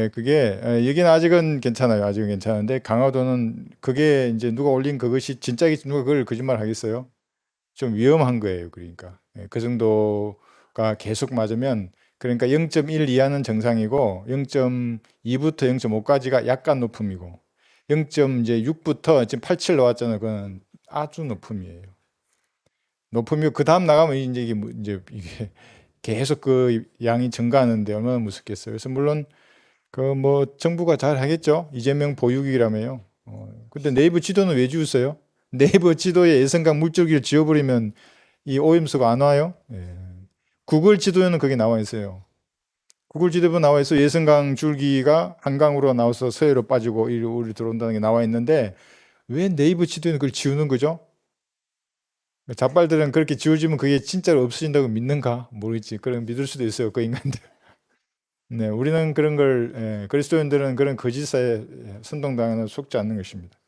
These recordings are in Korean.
그게 여기는 아직은 괜찮아요. 아직은 괜찮은데 강화도는 그게 이제 누가 올린 그것이 진짜겠지 누가 그걸 거짓말 하겠어요? 좀 위험한 거예요. 그러니까 그 정도가 계속 맞으면 그러니까 0.1 이하는 정상이고 0.2부터 0.5까지가 약간 높음이고 0.6부터 지금 87 나왔잖아요. 그건 아주 높음이에요. 높으면 그 다음 나가면 이제 이게 이게 계속 그 양이 증가하는데 얼마나 무섭겠어요. 그래서 물론 그 뭐 정부가 잘 하겠죠. 이재명 보유국이라며요. 근데 네이버 지도는 왜 지웠어요? 네이버 지도에 예성강 물줄기를 지워버리면 이 오염수가 안 와요? 예. 구글 지도에는 그게 나와 있어요. 구글 지도에 나와 있어 예성강 줄기가 한강으로 나와서 서해로 빠지고 우리 들어온다는 게 나와 있는데 왜 네이버 지도에는 그걸 지우는 거죠? 잡발들은 그렇게 지워지면 그게 진짜로 없어진다고 믿는가? 모르겠지. 그럼 믿을 수도 있어요. 그 인간들. 네, 우리는 그런 걸, 그리스도인들은 그런 거짓사에 선동당하는 속지 않는 것입니다.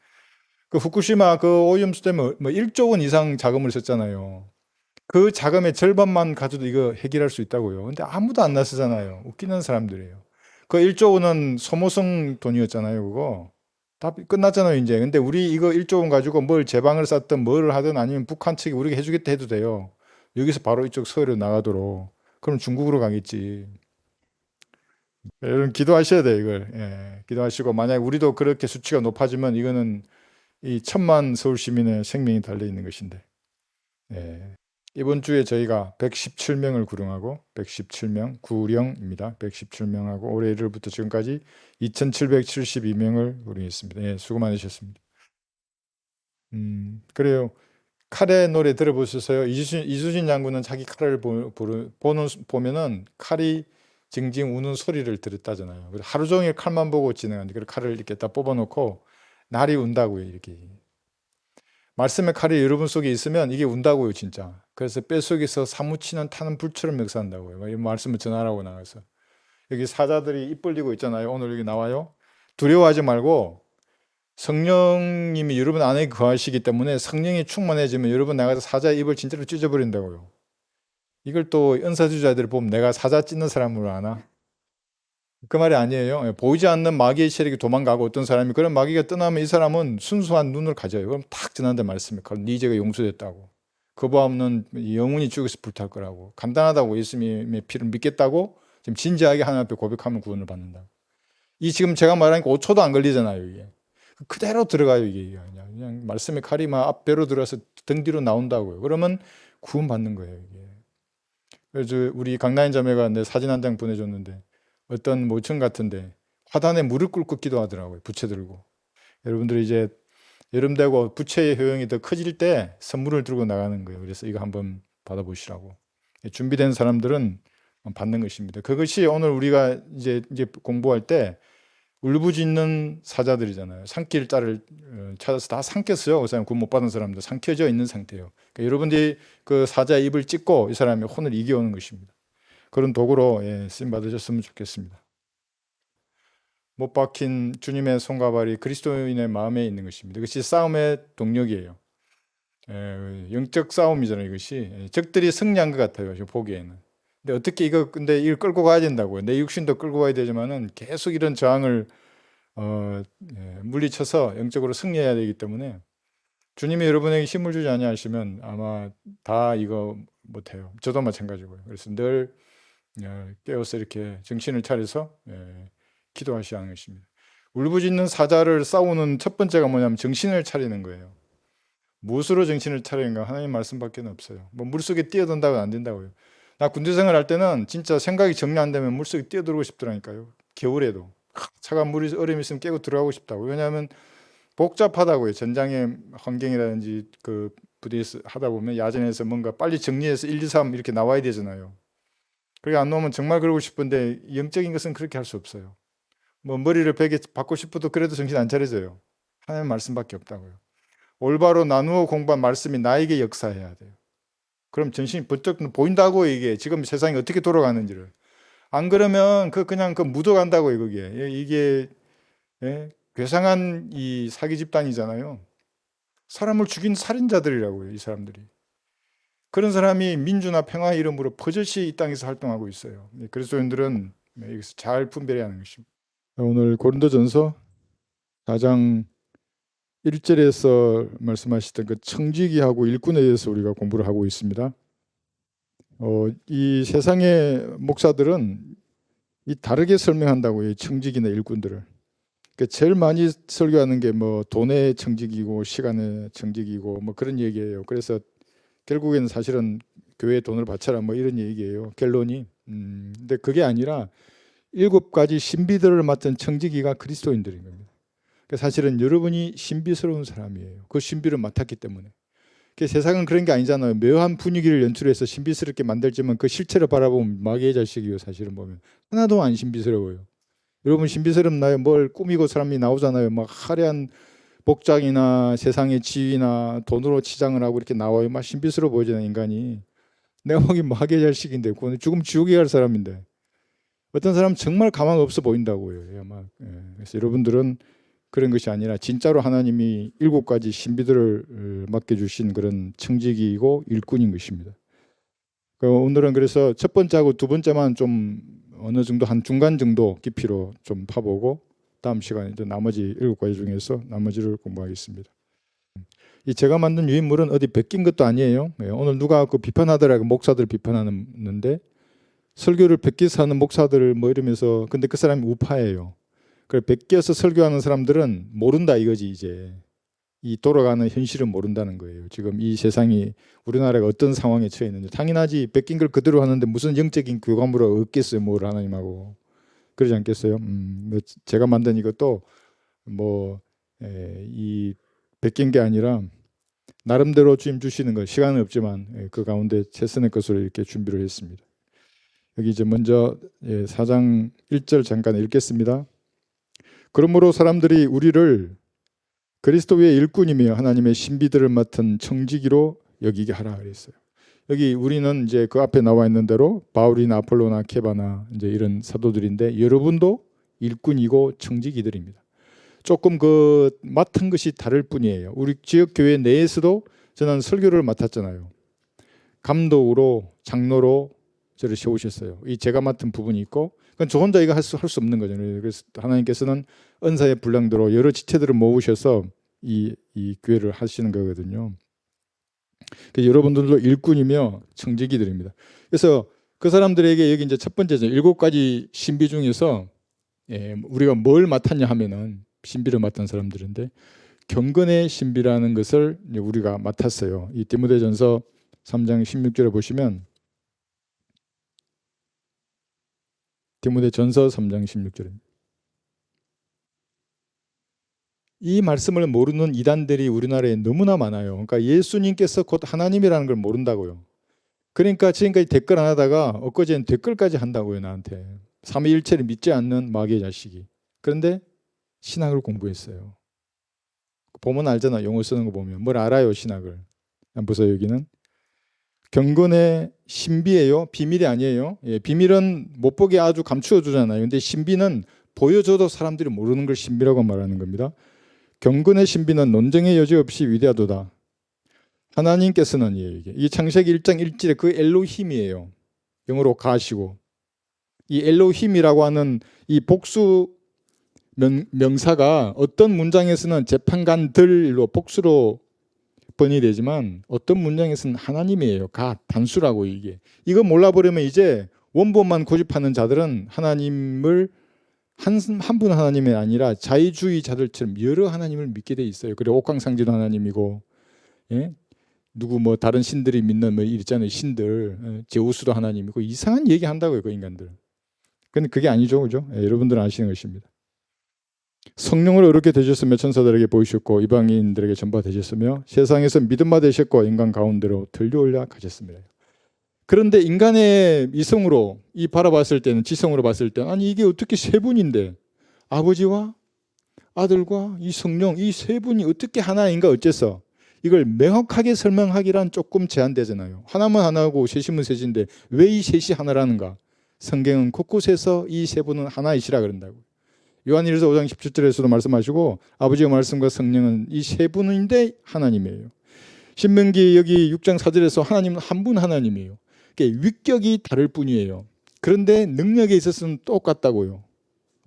그 후쿠시마 그 오염수 때문에 뭐 1조 원 이상 자금을 썼잖아요. 그 자금의 절반만 가져도 이거 해결할 수 있다고요. 근데 아무도 안 나서잖아요. 웃기는 사람들이에요. 그 1조 원은 소모성 돈이었잖아요, 그거. 다 끝났잖아요, 이제. 근데 우리 이거 1조 원 가지고 뭘 제방을 쌌든 뭘 하든 아니면 북한 측이 우리가 해주겠다 해도 돼요. 여기서 바로 이쪽 서해로 나가도록. 그럼 중국으로 가겠지. 여러분 기도하셔야 돼요, 이걸. 예, 기도하시고 만약 우리도 그렇게 수치가 높아지면 이거는 이 천만 서울 시민의 생명이 달려 있는 것인데. 예. 이번 주에 저희가 117명을 구령하고 117명 구령입니다. 117명하고 올해 1월부터 지금까지 2,772명을 구령했습니다. 예, 수고 많으셨습니다. 그래요. 칼의 노래 들어보셨어요? 이수진 장군은 자기 칼을 보면은 칼이 징징 우는 소리를 들었다잖아요. 그래서 하루 종일 칼만 보고 지내는데 그 칼을 이렇게 딱 뽑아놓고 날이 운다고요. 이렇게 말씀의 칼이 여러분 속에 있으면 이게 운다고요, 진짜. 그래서 뼛속에서 사무치는 타는 불처럼 역사한다고요. 이 말씀을 전하라고 나가서 여기 사자들이 입 벌리고 있잖아요. 오늘 여기 나와요. 두려워하지 말고 성령님이 여러분 안에 거하시기 때문에 성령이 충만해지면 여러분 나가서 사자의 입을 진짜로 찢어버린다고요. 이걸 또 은사주자들 보면 내가 사자 찢는 사람으로 아나? 그 말이 아니에요. 예, 보이지 않는 마귀의 세력이 도망가고 어떤 사람이 그런 마귀가 떠나면 이 사람은 순수한 눈을 가져요. 그럼 탁 지난데 말씀해. 네 죄가 용서됐다고. 거부 없는 영혼이 죽어서 불탈 거라고. 간단하다고 예수님의 피를 믿겠다고 지금 진지하게 하나님 앞에 고백하면 구원을 받는다. 이 지금 제가 말하니까 5초도 안 걸리잖아요, 이게. 그대로 들어가요, 이게. 그냥 말씀의 칼이 막 앞배로 들어서 등 뒤로 나온다고요. 그러면 구원받는 거예요, 이게. 그래서 우리 강나인 자매가 내 사진 한 장 보내줬는데 어떤 모청 같은데 화단에 무릎 꿇고 기도하더라고요. 부채 들고. 여러분들이 이제 여름 되고 부채의 효용이 더 커질 때 선물을 들고 나가는 거예요. 그래서 이거 한번 받아보시라고. 준비된 사람들은 받는 것입니다. 그것이 오늘 우리가 이제 공부할 때 울부짖는 사자들이잖아요. 삼킬 자를 찾아서 다 삼켰어요. 그 사람 구원 못 받은 사람들 삼켜져 있는 상태예요. 그러니까 여러분들이 그 사자의 입을 찢고 이 사람의 혼을 이겨오는 것입니다. 그런 도구로 쓰임 받으셨으면 좋겠습니다. 못 박힌 주님의 손과 발이 그리스도인의 마음에 있는 것입니다. 이것이 싸움의 동력이에요. 영적 싸움이잖아요. 이것이 적들이 승리한 것 같아요. 저 보기에는. 근데 어떻게 근데 이걸 끌고 가야 된다고요. 내 육신도 끌고 가야 되지만은 계속 이런 저항을 물리쳐서 영적으로 승리해야 되기 때문에 주님이 여러분에게 힘을 주지 아니하시면 아마 다 이거 못해요. 저도 마찬가지고요. 그래서 늘 깨어서 이렇게 정신을 차려서 기도하셔야 하는 것입니다. 울부짖는 사자를 싸우는 첫 번째가 뭐냐면 정신을 차리는 거예요. 무엇으로 정신을 차리는가? 하나님 말씀밖에 없어요. 뭐 물속에 뛰어든다고 안 된다고요. 나 군대 생활할 때는 진짜 생각이 정리 안 되면 물속에 뛰어들고 싶더라니까요. 겨울에도 차가운 물이 얼음이 있으면 깨고 들어가고 싶다고. 왜냐하면 복잡하다고요. 전장의 환경이라든지 그 부대에서 하다 보면 야전에서 뭔가 빨리 정리해서 1, 2, 3 이렇게 나와야 되잖아요. 그게 안 나오면 정말 그러고 싶은데 영적인 것은 그렇게 할 수 없어요. 뭐 머리를 베개 받고 싶어도 그래도 정신 안 차려져요. 하나님 말씀밖에 없다고요. 올바로 나누어 공부한 말씀이 나에게 역사해야 돼요. 그럼 정신이 번쩍 보인다고 이게 지금 세상이 어떻게 돌아가는지를. 안 그러면 그냥 묻어간다고요, 그게. 이게 괴상한 이 사기 집단이잖아요. 사람을 죽인 살인자들이라고요, 이 사람들이. 그런 사람이 민주나 평화의 이름으로 버젓이 이 땅에서 활동하고 있어요. 그리스도인들은 여기서 잘 분별해야 하는 것입니다. 오늘 고린도전서 4장 1절에서 말씀하셨던 그 청지기하고 일꾼에 대해서 우리가 공부를 하고 있습니다. 이 세상의 목사들은 이 다르게 설명한다고요. 이 청지기나 일꾼들을. 그러니까 제일 많이 설교하는 게 뭐 돈의 청지기고 시간의 청지기고 뭐 그런 얘기예요. 그래서 결국에는 사실은 교회에 돈을 바쳐라 뭐 이런 얘기예요. 결론이. 근데 그게 아니라 7가지 신비들을 맡은 청지기가 그리스도인들인 겁니다. 그러니까 사실은 여러분이 신비스러운 사람이에요. 그 신비를 맡았기 때문에. 세상은 그런 게 아니잖아요. 묘한 분위기를 연출해서 신비스럽게 만들지만 그 실체를 바라보면 마귀의 자식이에요. 사실은 보면 하나도 안 신비스러워요. 여러분 신비스럽나요? 뭘 꾸미고 사람이 나오잖아요. 막 화려한 복장이나 세상의 지위나 돈으로 치장을 하고 이렇게 나와요. 막 신비스러워 보이잖아요. 인간이. 내가 보기엔 마귀의 자식인데 그거는 죽으면 지옥에 갈 사람인데 어떤 사람은 정말 가망 없어 보인다고요. 그래서 여러분들은 그런 것이 아니라 진짜로 하나님이 7가지 신비들을 맡겨주신 그런 청지기이고 일꾼인 것입니다. 오늘은 그래서 첫 번째하고 두 번째만 좀 어느 정도 한 중간 정도 깊이로 좀 파보고 다음 시간에 나머지 7가지 중에서 나머지를 공부하겠습니다. 이 제가 만든 유인물은 어디 베낀 것도 아니에요. 오늘 누가 그 비판하더라고 목사들 비판하는데 설교를 베껴서 하는 목사들을 뭐 이러면서 근데 그 사람이 우파예요. 그래 베껴서 설교하는 사람들은 모른다 이거지 이제 이 돌아가는 현실은 모른다는 거예요. 지금 이 세상이 우리나라가 어떤 상황에 처해 있는지 당연하지 베낀 걸 그대로 하는데 무슨 영적인 교감을 얻겠어요, 뭘 하나님하고 그러지 않겠어요? 제가 만든 이것도 이 베낀 게 아니라 나름대로 주님 주시는 거 시간은 없지만 그 가운데 최선의 것으로 이렇게 준비를 했습니다. 여기 이제 먼저 4장 1절 잠깐 읽겠습니다. 그러므로 사람들이 우리를 그리스도의 일꾼이며 하나님의 신비들을 맡은 청지기로 여기게 하라 그랬어요. 여기 우리는 이제 그 앞에 나와 있는 대로 바울이나 아폴로나 케바나 이제 이런 사도들인데 여러분도 일꾼이고 청지기들입니다. 조금 그 맡은 것이 다를 뿐이에요. 우리 지역 교회 내에서도 저는 설교를 맡았잖아요. 감독으로 장로로 저를 세우셨어요. 이 제가 맡은 부분이 있고, 그건 저 혼자 이거 할 수 없는 거잖아요. 그래서 하나님께서는 은사의 분량대로 여러 지체들을 모으셔서 이 교회를 하시는 거거든요. 그래서 여러분들도 일꾼이며 청지기들입니다. 그래서 그 사람들에게 여기 이제 첫 번째죠. 7가지 신비 중에서 우리가 뭘 맡았냐 하면은 신비를 맡은 사람들인데 경건의 신비라는 것을 우리가 맡았어요. 이 디모데전서 3장 16절에 보시면 디모데전서 3장 16절입니다. 이 말씀을 모르는 이단들이 우리나라에 너무나 많아요. 그러니까 예수님께서 곧 하나님이라는 걸 모른다고요. 그러니까 지금까지 댓글 안 하다가 엊그제는 댓글까지 한다고요. 나한테. 삼위일체를 믿지 않는 마귀의 자식이. 그런데 신학을 공부했어요. 보면 알잖아. 용어 쓰는 거 보면. 뭘 알아요 신학을. 안 보세요 여기는. 경건의 신비예요. 비밀이 아니에요. 비밀은 못 보게 아주 감추어 주잖아요. 근데 신비는 보여줘도 사람들이 모르는 걸 신비라고 말하는 겁니다. 경건의 신비는 논쟁의 여지 없이 위대하도다. 하나님께서는 이 창세기 1장 1절에 그 엘로힘이에요. 영어로 가시고 이 엘로힘이라고 하는 이 복수 명사가 어떤 문장에서는 재판관들로 복수로 번역되지만 어떤 문장에서는 하나님이에요. 단수라고 이게. 이거 몰라버리면 이제 원본만 고집하는 자들은 하나님을 한 분 하나님이 아니라 자의주의자들처럼 여러 하나님을 믿게 돼 있어요. 그리고 옥황상제도 하나님이고, 누구 뭐 다른 신들이 믿는 뭐 있잖아요. 신들, 제우스도 하나님이고 이상한 얘기 한다고요, 그 인간들. 근데 그게 아니죠, 그죠? 여러분들은 아시는 것입니다. 성령을 어렵게 되셨으며 천사들에게 보이셨고 이방인들에게 전파되셨으며 세상에서 믿음바 되셨고 인간 가운데로 들려올려 가셨습니다. 그런데 인간의 이성으로 바라봤을 때는 지성으로 봤을 때는 아니 이게 어떻게 세 분인데 아버지와 아들과 이 성령 이 세 분이 어떻게 하나인가 어째서 이걸 명확하게 설명하기란 조금 제한되잖아요. 하나면 하나고 셋이면 셋인데 왜 이 셋이 하나라는가? 성경은 곳곳에서 이 세 분은 하나이시라 그런다고. 요한일서 5장 17절에서도 말씀하시고 아버지의 말씀과 성령은 이 세 분인데 하나님이에요. 신명기 여기 6장 4절에서 하나님은 한 분 하나님이에요. 위격이 다를 뿐이에요. 그런데 능력에 있어서는 똑같다고요.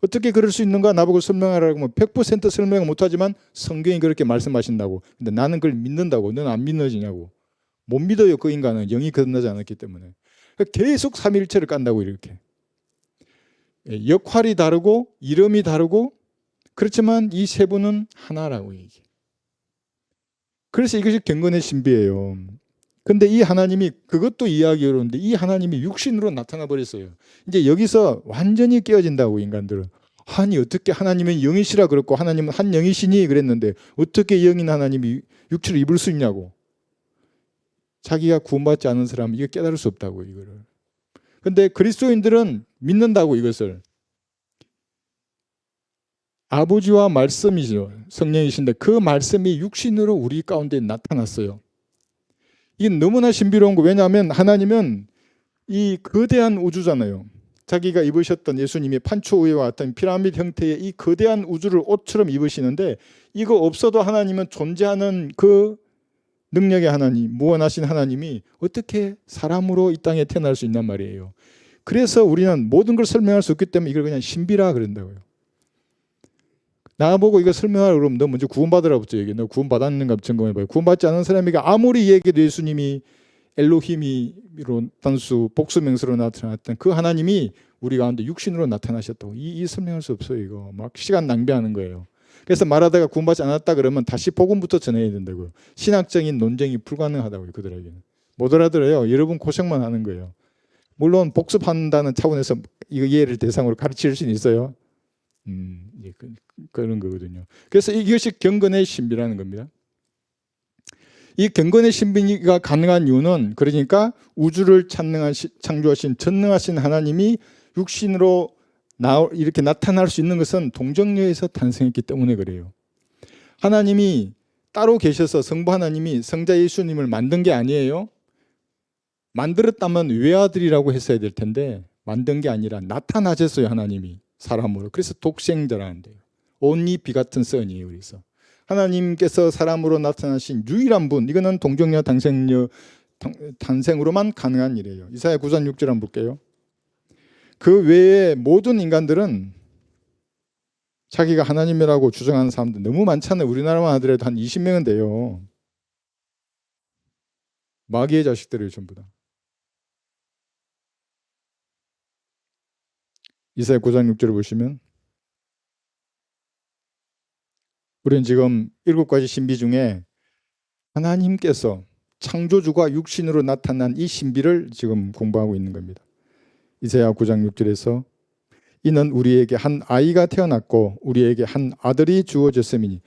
어떻게 그럴 수 있는가 나보고 설명하라고 하면 100% 설명을 못하지만 성경이 그렇게 말씀하신다고. 근데 나는 그걸 믿는다고. 너는 안 믿어지냐고. 못 믿어요. 그 인간은 영이 거듭나지 않았기 때문에. 계속 삼위일체를 깐다고 이렇게. 역할이 다르고 이름이 다르고 그렇지만 이 세 분은 하나라고 얘기해. 그래서 이것이 경건의 신비예요. 근데 이 하나님이 그것도 이해하기 어려운데 이 하나님이 육신으로 나타나 버렸어요. 이제 여기서 완전히 깨어진다고 인간들은. 아니 어떻게 하나님은 영이시라 그랬고 하나님은 한 영이시니 그랬는데 어떻게 영인 하나님이 육체를 입을 수 있냐고. 자기가 구원받지 않은 사람은 이거 깨달을 수 없다고 이거를. 근데 그리스도인들은 믿는다고 이것을. 아버지와 말씀이죠. 성령이신데 그 말씀이 육신으로 우리 가운데 나타났어요. 이게 너무나 신비로운 거. 왜냐하면 하나님은 이 거대한 우주잖아요. 자기가 입으셨던 예수님이 판초우유와 같은 피라미드 형태의 이 거대한 우주를 옷처럼 입으시는데 이거 없어도 하나님은 존재하는 그 능력의 하나님, 무한하신 하나님이 어떻게 사람으로 이 땅에 태어날 수 있단 말이에요. 그래서 우리는 모든 걸 설명할 수 없기 때문에 이걸 그냥 신비라 그런다고요. 나보고 이거 설명하라 그러면 너 먼저 구원받으라부터 얘기해. 너 구원받았는가 점검해봐요. 구원받지 않은 사람에게 아무리 얘기해도 예수님이 엘로힘이로 단수 복수명사로 나타났던 그 하나님이 우리 가운데 육신으로 나타나셨다고. 이 설명할 수 없어요. 이거 막 시간 낭비하는 거예요. 그래서 말하다가 구원받지 않았다 그러면 다시 복음부터 전해야 된다고요. 신학적인 논쟁이 불가능하다고요. 그들에게는. 못 알아들어요. 여러분 고생만 하는 거예요. 물론 복습한다는 차원에서 이거 이해를 대상으로 가르칠 수는 있어요. 그런 거거든요. 그래서 이것이 경건의 신비라는 겁니다. 이 경건의 신비가 가능한 이유는 그러니까 우주를 창조하신 전능하신 하나님이 육신으로 이렇게 나타날 수 있는 것은 동정녀에서 탄생했기 때문에 그래요. 하나님이 따로 계셔서 성부 하나님이 성자 예수님을 만든 게 아니에요. 만들었다면 외아들이라고 했어야 될 텐데 만든 게 아니라 나타나셨어요. 하나님이 사람으로. 그래서 독생자라는데요. 온리 비같은 선이에요. 그래서 하나님께서 사람으로 나타나신 유일한 분, 이거는 동정녀 탄생으로만 가능한 일이에요. 이사야 9장 6절 한번 볼게요. 그 외에 모든 인간들은 자기가 하나님이라고 주장하는 사람들 너무 많잖아요. 우리나라만 하더라도 한 20명은 돼요. 마귀의 자식들이에요. 전부 다. 이사야 9장 6절을 보시면 우리는 지금 7가지 신비 중에 하나님께서 창조주가 육신으로 나타난 이 신비를 지금 공부하고 있는 겁니다. 이사야 9장 6절에서 이는 우리에게 한 아이가 태어났고 우리에게 한 아들이 주어졌음이니.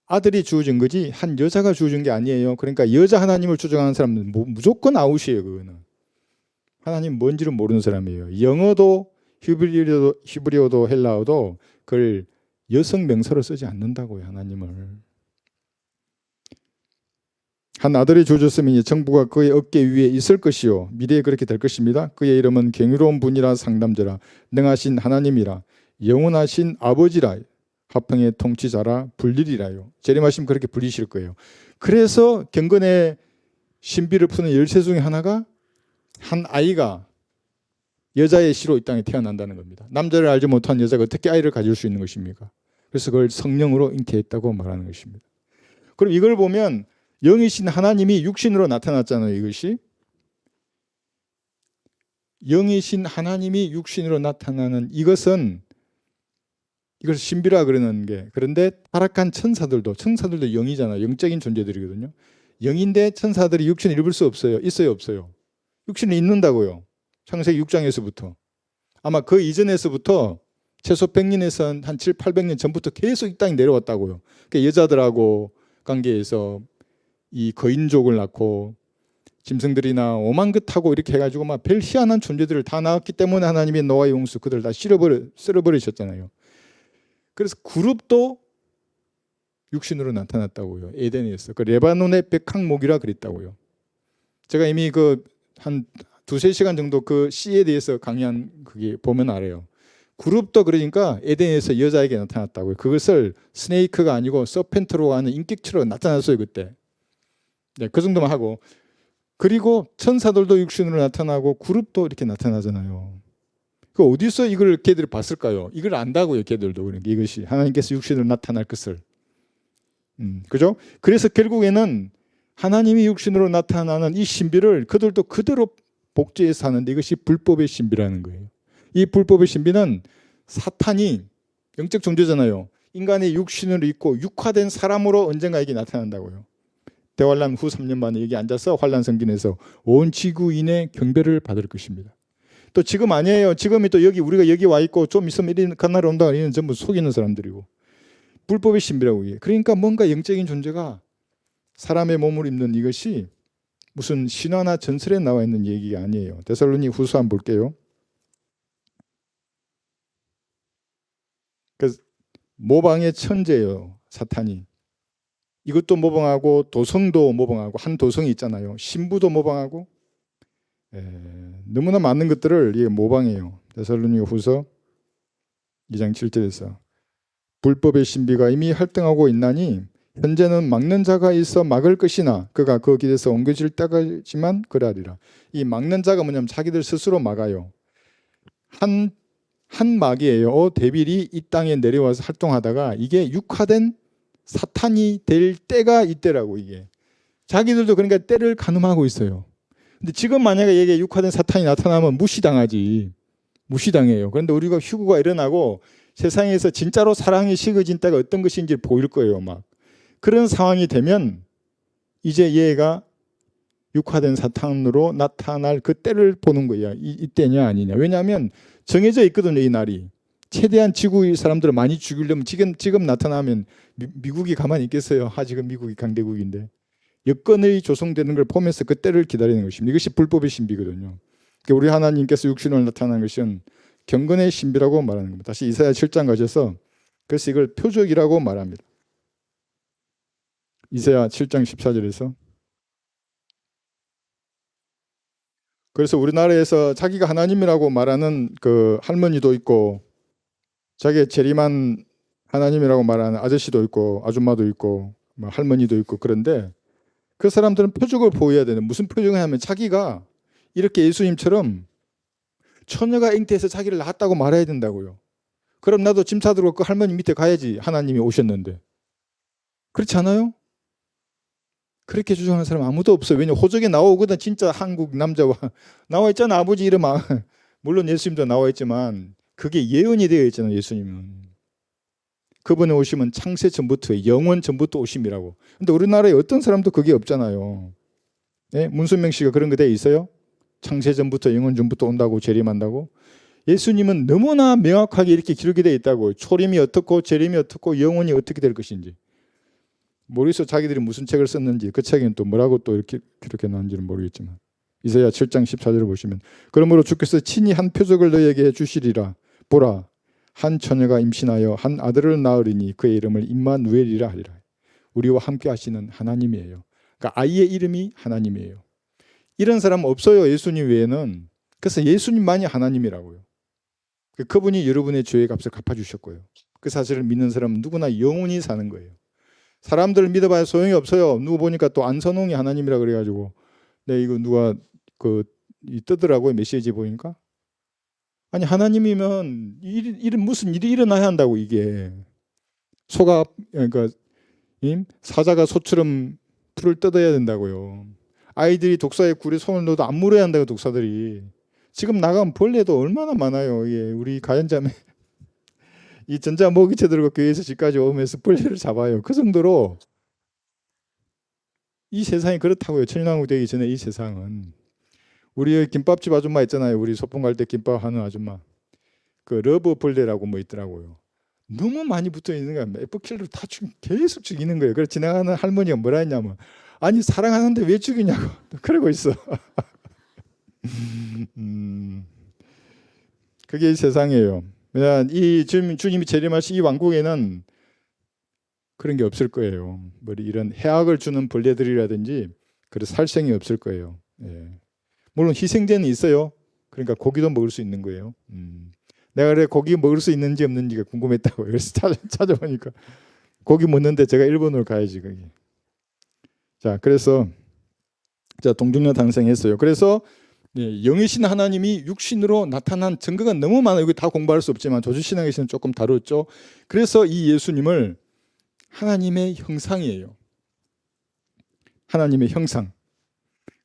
아들이 주어진 거지 한 여자가 주어진 게 아니에요. 그러니까 여자 하나님을 주장하는 사람은 무조건 아웃이에요. 그거는. 하나님 뭔지를 모르는 사람이에요. 영어도 히브리어도 헬라어도 그걸 여성 명사로 쓰지 않는다고요. 하나님을. 한 아들이 주어졌으니 정부가 그의 어깨 위에 있을 것이요 미래에 그렇게 될 것입니다. 그의 이름은 경유로운 분이라 상담자라 능하신 하나님이라 영원하신 아버지라 화평의 통치자라 불리리라요. 재림하시면 그렇게 불리실 거예요. 그래서 경건의 신비를 푸는 열쇠 중에 하나가 한 아이가 여자의 씨로 이 땅에 태어난다는 겁니다. 남자를 알지 못한 여자가 어떻게 아이를 가질 수 있는 것입니까? 그래서 그걸 성령으로 잉태했다고 말하는 것입니다. 그럼 이걸 보면 영이신 하나님이 육신으로 나타났잖아요. 이것이 영이신 하나님이 육신으로 나타나는 이것을 신비라 그러는 게, 그런데 타락한 천사들도 영이잖아요. 영적인 존재들이거든요. 영인데 천사들이 육신을 입을 수 없어요. 있어요, 없어요? 육신을 입는다고요. 창세기 6장에서부터. 아마 그 이전에서부터 최소 100년에서 한 7, 800년 전부터 계속 이 땅에 내려왔다고요. 그러니까 여자들하고 관계에서 이 거인족을 낳고 짐승들이나 오만 것 하고 이렇게 해가지고 막 별 희한한 존재들을 다 낳았기 때문에 하나님이 노아의 홍수 그들을 다 쓸어버리셨잖아요. 그래서 그룹도 육신으로 나타났다고요. 에덴에서. 그 레바논의 백항목이라 그랬다고요. 제가 이미 한 2-3시간 정도 그 씨에 대해서 강의한 그게 보면 알아요. 그룹도 그러니까 에덴에서 여자에게 나타났다고요. 그것을 스네이크가 아니고 서펜트로 하는 인격체로 나타났어요. 그때. 네, 그 정도만 하고. 그리고 천사들도 육신으로 나타나고 그룹도 이렇게 나타나잖아요. 그 어디서 이걸 걔들이 봤을까요? 이걸 안다고요, 걔들도. 그러니까 이것이 하나님께서 육신으로 나타날 것을. 그죠? 그래서 결국에는 하나님이 육신으로 나타나는 이 신비를 그들도 그대로 복제해서 하는데 이것이 불법의 신비라는 거예요. 이 불법의 신비는 사탄이 영적 존재잖아요. 인간의 육신을 입고 육화된 사람으로 언젠가에게 나타난다고요. 대환란 후 3년 만에 여기 앉아서 환란 성전에서 온 지구인의 경배를 받을 것입니다. 또 지금 아니에요. 지금이 또 여기 우리가 여기 와 있고 좀 있으면 이런 그날 온다. 이는 전부 속이는 사람들이고 불법의 신비라고 해요. 그러니까 뭔가 영적인 존재가 사람의 몸을 입는 이것이 무슨 신화나 전설에 나와 있는 얘기가 아니에요. 데살로니 후서 한번 볼게요. 그 모방의 천재예요, 사탄이. 이것도 모방하고 도성도 모방하고 한 도성이 있잖아요. 신부도 모방하고 너무나 많은 것들을 모방해요. 데살로니 후서 2장 7절에서 불법의 신비가 이미 활동하고 있나니 현재는 막는 자가 있어 막을 것이나 그가 그 길에서 옮겨질 때까지만 그러하리라. 이 막는 자가 뭐냐면 자기들 스스로 막아요. 한 마귀예요. 데빌이 이 땅에 내려와서 활동하다가 이게 육화된 사탄이 될 때가 이때라고. 이게 자기들도 그러니까 때를 가늠하고 있어요. 근데 지금 만약에 이게 육화된 사탄이 나타나면 무시당하지. 무시당해요. 그런데 우리가 휴거가 일어나고 세상에서 진짜로 사랑이 식어진 때가 어떤 것인지 보일 거예요. 막 그런 상황이 되면 이제 얘가 육화된 사탄으로 나타날 그 때를 보는 거야. 이때냐 아니냐. 왜냐하면 정해져 있거든요. 이 날이. 최대한 지구 사람들을 많이 죽이려면 지금 나타나면 미국이 가만히 있겠어요. 지금 미국이 강대국인데. 여건이 조성되는 걸 보면서 그 때를 기다리는 것입니다. 이것이 불법의 신비거든요. 그러니까 우리 하나님께서 육신으로 나타나는 것은 경건의 신비라고 말하는 겁니다. 다시 이사야 7장 가셔서 그래서 이걸 표적이라고 말합니다. 이사야 7장 14절에서 그래서 우리나라에서 자기가 하나님이라고 말하는 그 할머니도 있고 자기의 재림한 하나님이라고 말하는 아저씨도 있고 아줌마도 있고 할머니도 있고 그런데 그 사람들은 표적을 보여야 되는 무슨 표적을 하면 자기가 이렇게 예수님처럼 처녀가 잉태해서 자기를 낳았다고 말해야 된다고요. 그럼 나도 짐 싸들고 그 할머니 밑에 가야지 하나님이 오셨는데. 그렇지 않아요? 그렇게 주장하는 사람 아무도 없어요. 왜냐하면 호적에 나오거든. 진짜 한국 남자와 나와 있잖아. 아버지 이름. 물론 예수님도 나와 있지만 그게 예언이 되어 있잖아요. 예수님은. 그분이 오시면 창세 전부터 영원 전부터 오심이라고. 근데 우리나라에 어떤 사람도 그게 없잖아요. 네? 문선명 씨가 그런 거 돼 있어요? 창세 전부터 영원 전부터 온다고 재림한다고? 예수님은 너무나 명확하게 이렇게 기록이 되어 있다고. 초림이 어떻고 재림이 어떻고 영원이 어떻게 될 것인지. 모르겠어. 자기들이 무슨 책을 썼는지 그 책에는 또 뭐라고 또 이렇게 기록해 놨는지는 모르겠지만 이사야 7장 14절을 보시면 그러므로 주께서 친히 한 표적을 너에게 주시리라. 보라 한 처녀가 임신하여 한 아들을 낳으리니 그의 이름을 임마누엘이라 하리라. 우리와 함께 하시는 하나님이에요. 그러니까 아이의 이름이 하나님이에요. 이런 사람 없어요. 예수님 외에는. 그래서 예수님만이 하나님이라고요. 그분이 여러분의 죄의 값을 갚아주셨고요. 그 사실을 믿는 사람은 누구나 영원히 사는 거예요. 사람들을 믿어봐야 소용이 없어요. 누구 보니까 또 안선홍이 하나님이라 그래가지고 이거 누가 뜨더라고요. 메시지 보니까. 아니 하나님이면 무슨 일이 일어나야 한다고. 이게 소가 그러니까 사자가 소처럼 풀을 뜯어야 된다고요. 아이들이 독사의 굴에 손을 넣어도 안 물어야 한다고. 독사들이 지금 나가면 벌레도 얼마나 많아요. 예, 우리 가연자매 이 전자 모기채 들고 교회에서 집까지 오면서 벌레를 잡아요. 그 정도로 이 세상이 그렇다고요. 천연왕국 되기 전에 이 세상은. 우리 김밥집 아줌마 있잖아요. 우리 소풍 갈 때 김밥 하는 아줌마. 그 러브 벌레라고 뭐 있더라고요. 너무 많이 붙어 있는 거야. F킬로 다 계속 죽이는 거예요. 그래서 지나가는 할머니가 뭐라 했냐면 아니 사랑하는데 왜 죽이냐고 그러고 있어. 그게 이 세상이에요. 이 주님이 재림하신 이 왕국에는 그런 게 없을 거예요. 뭐 이런 해악을 주는 벌레들이라든지 그런 살생이 없을 거예요. 예. 물론 희생제는 있어요. 그러니까 고기도 먹을 수 있는 거예요. 내가 그래 고기 먹을 수 있는지 없는지가 궁금했다고. 그래서 찾아보니까 고기 먹는데 제가 일본으로 가야지 거기. 자, 그래서 동정녀 탄생했어요. 그래서 예, 영이신 하나님이 육신으로 나타난 증거가 너무 많아요. 이거 다 공부할 수 없지만 조주신학에서는 조금 다뤘죠. 그래서 이 예수님을 하나님의 형상이에요. 하나님의 형상.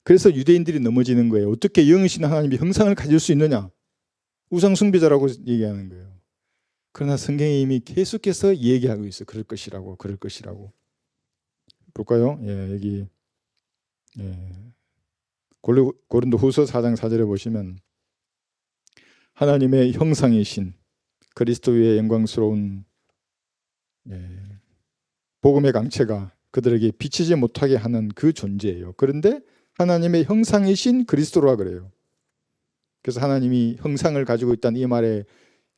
그래서 유대인들이 넘어지는 거예요. 어떻게 영이신 하나님이 형상을 가질 수 있느냐? 우상숭배자라고 얘기하는 거예요. 그러나 성경이 이미 계속해서 얘기하고 있어요. 그럴 것이라고, 그럴 것이라고. 볼까요? 예, 여기 고린도후서 4장 4절에 보시면 하나님의 형상이신 그리스도의 영광스러운 복음의 강체가 그들에게 비치지 못하게 하는 그 존재예요. 그런데 하나님의 형상이신 그리스도라 그래요. 그래서 하나님이 형상을 가지고 있다는 이 말에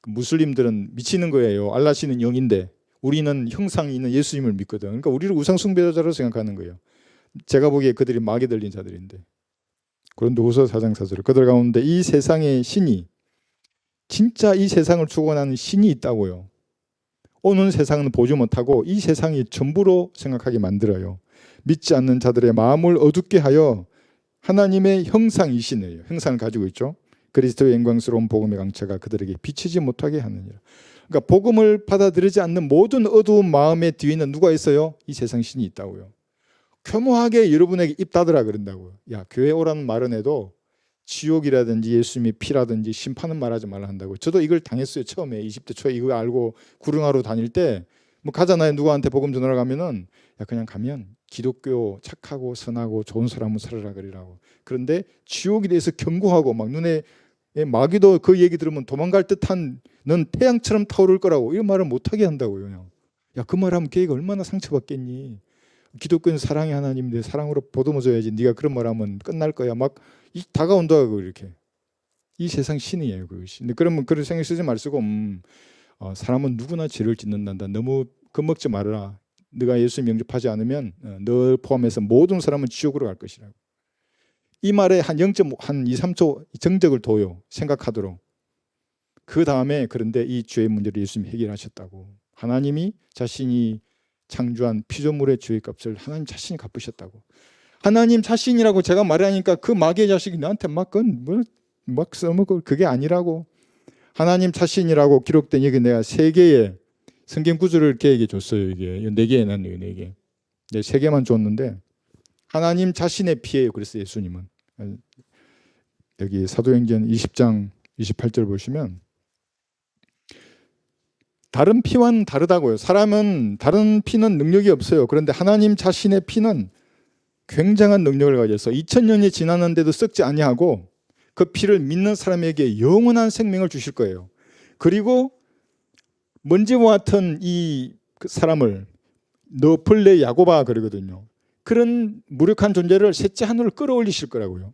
무슬림들은 미치는 거예요. 알라시는 영인데 우리는 형상이 있는 예수님을 믿거든. 그러니까 우리를 우상숭배자로 생각하는 거예요. 제가 보기에 그들이 마귀 들린 자들인데. 고린도후서 4장 4절 그들 가운데 이 세상의 신이 진짜 이 세상을 주관하는 신이 있다고요. 오는 세상은 보지 못하고 이 세상이 전부로 생각하게 만들어요. 믿지 않는 자들의 마음을 어둡게 하여 하나님의 형상이시네요. 형상을 가지고 있죠. 그리스도의 영광스러운 복음의 강체가 그들에게 비치지 못하게 하느니라. 그러니까 복음을 받아들이지 않는 모든 어두운 마음의 뒤에는 누가 있어요? 이 세상 신이 있다고요. 교묘하게 여러분에게 입 닫으라 그런다고요. 야, 교회 오라는 말은 해도 지옥이라든지 예수님의 피라든지 심판은 말하지 말라 한다고. 저도 이걸 당했어요. 처음에 20대 초에 이거 알고 구릉하러 다닐 때 뭐 가잖아요. 누구한테 복음 전하러 가면은 야, 그냥 가면 기독교 착하고 선하고 좋은 사람은 살아라 그리라고. 그런데 지옥에 대해서 경고하고 막 눈에 마귀도 그 얘기 들으면 도망갈 듯한 넌 태양처럼 타오를 거라고 이런 말을 못하게 한다고요. 야, 그 말하면 걔가 얼마나 상처받겠니. 기독교는 사랑의 하나님인데 사랑으로 보듬어줘야지. 네가 그런 말하면 끝날 거야. 막 다가온다고 이렇게. 이 세상 신이에요 그것이. 근데 그러면 그런 생각 쓰지 말고 사람은 누구나 죄를 짓는단다. 너무 겁먹지 말아라. 네가 예수님 영접하지 않으면 너 포함해서 모든 사람은 지옥으로 갈 것이라고. 이 말에 한 2, 3초 정적을 둬요. 생각하도록. 그 다음에 그런데 이 죄의 문제를 예수님이 해결하셨다고. 하나님이 자신이 창조한 피조물의 죄의 값을 하나님 자신이 갚으셨다고. 하나님 자신이라고 제가 말하니까 그 마귀의 자식이 나한테 막 써먹고 그게 아니라고. 하나님 자신이라고 기록된 여기 내가 3개의 성경 구절을 이렇게 얘기해 줬어요. 이게 4개 해놨네요. 4개. 3개만 줬는데 하나님 자신의 피예요. 그래서 예수님은 여기 사도행전 20장 28절 보시면 다른 피와는 다르다고요. 사람은 다른 피는 능력이 없어요. 그런데 하나님 자신의 피는 굉장한 능력을 가져서 2000년이 지났는데도 썩지 아니하고 그 피를 믿는 사람에게 영원한 생명을 주실 거예요. 그리고 먼지와 같은 이 사람을 너플레 야고바 그러거든요. 그런 무력한 존재를 셋째 하늘로 끌어올리실 거라고요.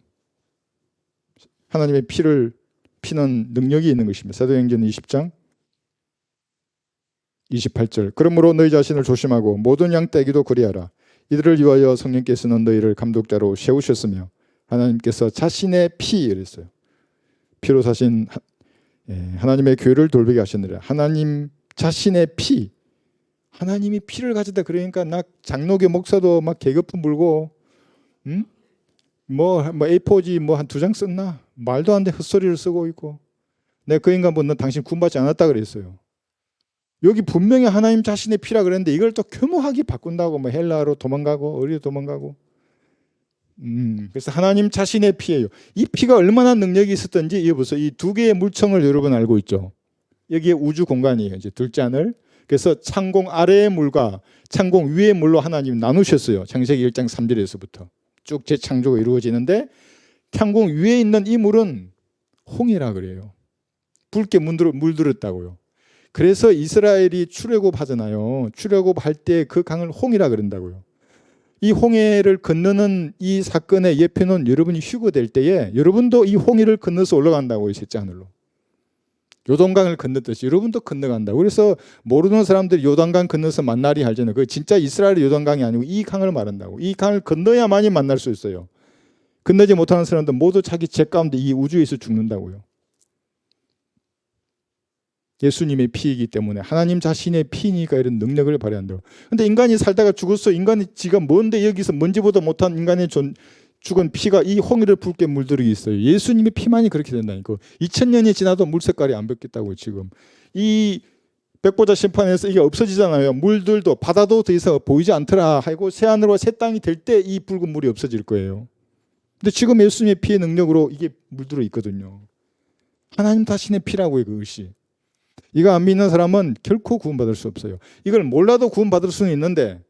하나님의 피는 능력이 있는 것입니다. 사도행전 20장 28절 그러므로 너희 자신을 조심하고 모든 양 떼기도 그리하라. 이들을 위하여 성령께서는 너희를 감독자로 세우셨으며 하나님께서 자신의 피 이랬어요. 피로 사신 하나님의 교회를 돌보게 하셨느라. 하나님 자신의 피. 하나님이 피를 가졌다. 그러니까 나 장로교 목사도 막 계급품 물고 뭐 A4지 뭐 한 2장 썼나? 말도 안 돼 헛소리를 쓰고 있고. 내가 그 인간 보는 당신 구원받지 않았다 그랬어요. 여기 분명히 하나님 자신의 피라 그랬는데 이걸 또 교묘하게 바꾼다고 뭐 헬라로 도망가고 어디로 도망가고. 그래서 하나님 자신의 피예요. 이 피가 얼마나 능력이 있었던지 이거 보세요. 이 2개의 물청을 여러분 알고 있죠. 여기에 우주 공간이에요. 이제 둘째 하늘. 그래서 창공 아래의 물과 창공 위의 물로 하나님 나누셨어요. 창세기 1장 3절에서부터 쭉 재창조가 이루어지는데 창공 위에 있는 이 물은 홍이라 그래요. 붉게 물들었다고요. 그래서 이스라엘이 출애굽하잖아요. 출애굽할 때 그 강을 홍이라 그런다고요. 이 홍해를 건너는 이 사건의 예표는 여러분이 휴거될 때에 여러분도 이 홍해를 건너서 올라간다고요. 셋째 하늘로. 요단강을 건넜듯이 여러분도 건너간다고. 그래서 모르는 사람들이 요단강 건너서 만나리 하잖아요. 그 진짜 이스라엘의 요단강이 아니고 이 강을 말한다고. 이 강을 건너야만이 만날 수 있어요. 건너지 못하는 사람들 모두 자기 죄 가운데 이 우주에서 죽는다고요. 예수님의 피이기 때문에 하나님 자신의 피니까 이런 능력을 발휘한다고. 근데 인간이 살다가 죽었어. 인간이 지가 뭔데 여기서 먼지보다 못한 인간의 죽은 피가 이 홍해를 붉게 물들이고 있어요. 예수님의 피만이 그렇게 된다니까. 2000년이 지나도 물 색깔이 안 바뀌었다고 지금. 이 백보자 심판에서 이게 없어지잖아요. 물들도 바다도 더 이상 보이지 않더라 하고 새하늘과 새 땅이 될 때 이 붉은 물이 없어질 거예요. 근데 지금 예수님의 피의 능력으로 이게 물들어 있거든요. 하나님 자신의 피라고요, 그것이. 이거 안 믿는 사람은 결코 구원받을 수 없어요. 이걸 몰라도 구원받을 수는 있는데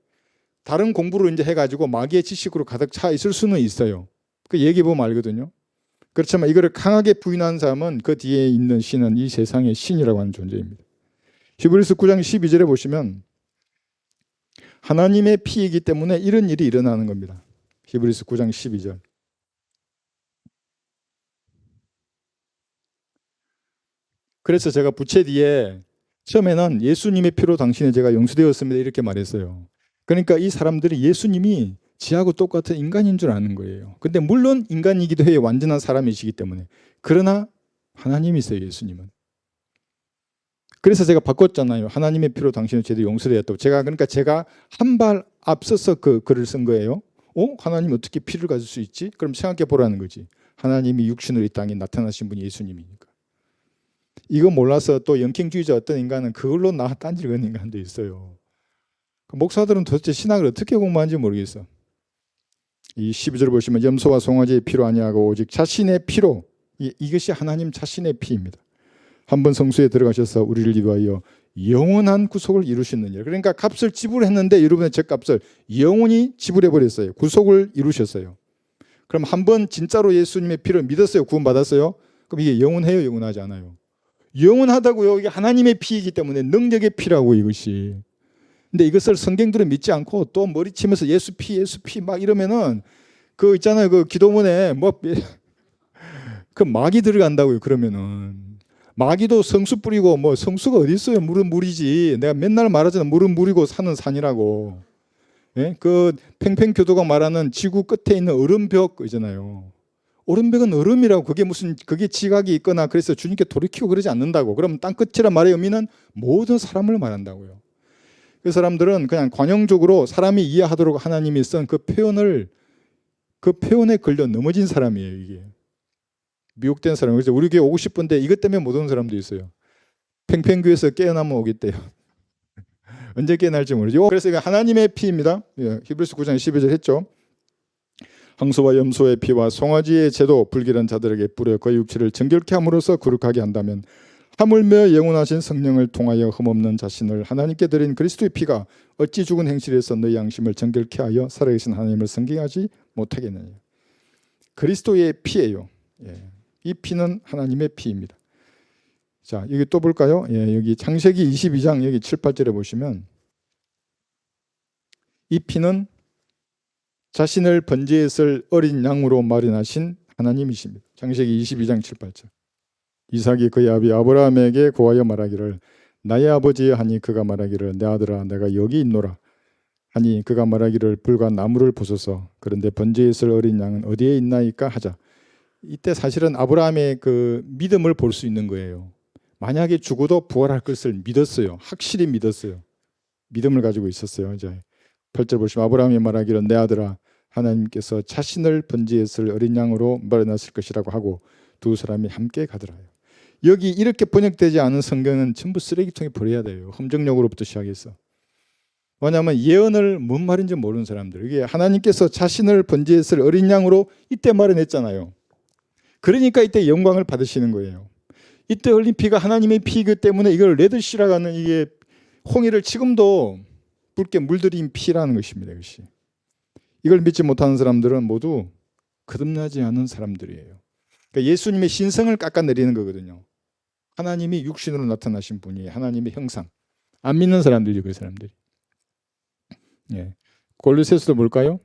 다른 공부를 이제 해가지고 마귀의 지식으로 가득 차 있을 수는 있어요. 그 얘기 보면 알거든요. 그렇지만 이거를 강하게 부인하는 사람은 그 뒤에 있는 신은 이 세상의 신이라고 하는 존재입니다. 히브리서 9장 12절에 보시면 하나님의 피이기 때문에 이런 일이 일어나는 겁니다. 히브리서 9장 12절. 그래서 제가 부채 뒤에 처음에는 예수님의 피로 당신의 죄가 용서되었습니다 이렇게 말했어요. 그러니까 이 사람들이 예수님이 지하고 똑같은 인간인 줄 아는 거예요. 근데 물론 인간이기도 해요. 완전한 사람이시기 때문에. 그러나 하나님이세요, 예수님은. 그래서 제가 바꿨잖아요. 하나님의 피로 당신의 죄도 용서되었다고. 그러니까 제가 한 발 앞서서 그 글을 쓴 거예요. 하나님 어떻게 피를 가질 수 있지? 그럼 생각해 보라는 거지. 하나님이 육신으로 이 땅에 나타나신 분이 예수님이니까. 이거 몰라서 또 영행주의자 어떤 인간은 그걸로 딴지르는 인간도 있어요. 목사들은 도대체 신학을 어떻게 공부하는지 모르겠어. 이 12절 보시면 염소와 송아지의 피로 아니하고 오직 자신의 피로, 이것이 하나님 자신의 피입니다. 한번 성소에 들어가셔서 우리를 위하여 영원한 구속을 이루셨느니라. 그러니까 값을 지불했는데 여러분의 죄값을 영원히 지불해 버렸어요. 구속을 이루셨어요. 그럼 한번 진짜로 예수님의 피를 믿었어요. 구원받았어요. 그럼 이게 영원해요, 영원하지 않아요? 영원하다고요. 이게 하나님의 피이기 때문에 능력의 피라고 이것이. 근데 이것을 성경들은 믿지 않고 또 머리치면서 예수 피 막 이러면은 그 있잖아요. 그 기도문에 그 마귀 들어간다고요. 그러면은 마귀도 성수 뿌리고 성수가 어디 있어요? 물은 물이지. 내가 맨날 말하잖아. 물은 물이고 산은 산이라고. 예? 그 팽팽교도가 말하는 지구 끝에 있는 얼음벽 있잖아요. 얼음벽은 얼음이라고. 그게 지각이 있거나 그래서 주님께 돌이키고 그러지 않는다고. 그럼 땅 끝이란 말의 의미는 모든 사람을 말한다고요. 그 사람들은 그냥 관용적으로 사람이 이해하도록 하나님이 쓴 그 표현에 걸려 넘어진 사람이에요, 이게. 미혹된 사람. 그래서 우리 교회 오고 싶은데 이것 때문에 못 오는 사람도 있어요. 팽팽교에서 깨어나면 오겠대요. 언제 깨어날지 모르죠. 그래서 이거 하나님의 피입니다. 히브리서 9장 12절 했죠. 항소와 염소의 피와 송아지의 제도 불길한 자들에게 뿌려 그 육체를 정결케 함으로써 거룩하게 한다면 하물며 영원하신 성령을 통하여 흠없는 자신을 하나님께 드린 그리스도의 피가 어찌 죽은 행실에서 너희 양심을 정결케 하여 살아계신 하나님을 성경하지 못하겠느냐. 그리스도의 피예요. 이 피는 하나님의 피입니다. 자, 여기 또 볼까요? 여기 창세기 22장 여기 7, 8절에 보시면 이 피는 자신을 번제에 쓸 어린 양으로 마련하신 하나님이십니다. 창세기 22장 7, 8절. 이삭이 그의 아비 아브라함에게 고하여 말하기를 나의 아버지 하니 그가 말하기를 내 아들아 내가 여기 있노라 하니 그가 말하기를 불과 나무를 부숴서 그런데 번제에 쓸 어린 양은 어디에 있나이까 하자. 이때 사실은 아브라함의 그 믿음을 볼 수 있는 거예요. 만약에 죽어도 부활할 것을 믿었어요. 확실히 믿었어요. 믿음을 가지고 있었어요. 이제 8절 보시면 아브라함이 말하기를 내 아들아 하나님께서 자신을 번제에 쓸 어린 양으로 마련하실 것이라고 하고 두 사람이 함께 가더라요. 여기 이렇게 번역되지 않은 성경은 전부 쓰레기통에 버려야 돼요. 험정력으로부터 시작해서. 왜냐하면 예언을 뭔 말인지 모르는 사람들. 이게 하나님께서 자신을 번제에 쓸 어린 양으로 이때 마련했잖아요. 그러니까 이때 영광을 받으시는 거예요. 이때 흘린 피가 하나님의 피이기 때문에 이걸 레드시라고 하는 이게 홍해를 지금도 붉게 물들인 피라는 것입니다. 이것이. 이걸 믿지 못하는 사람들은 모두 거듭나지 않은 사람들이에요. 그러니까 예수님의 신성을 깎아내리는 거거든요. 하나님이 육신으로 나타나신 분이 하나님의 형상. 안 믿는 사람들이 그 사람들이. 골로새서도 볼까요?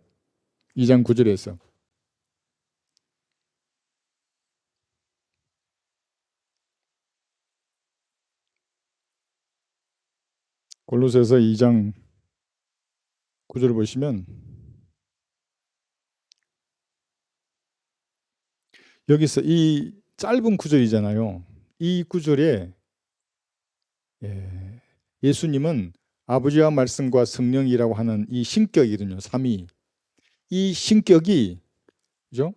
2장 9절에서. 골로새서 2장 9절을 보시면 여기서 이 짧은 구절이잖아요. 이 구절에 예수님은 아버지와 말씀과 성령이라고 하는 이 신격이거든요. 삼위. 이 신격이 그죠?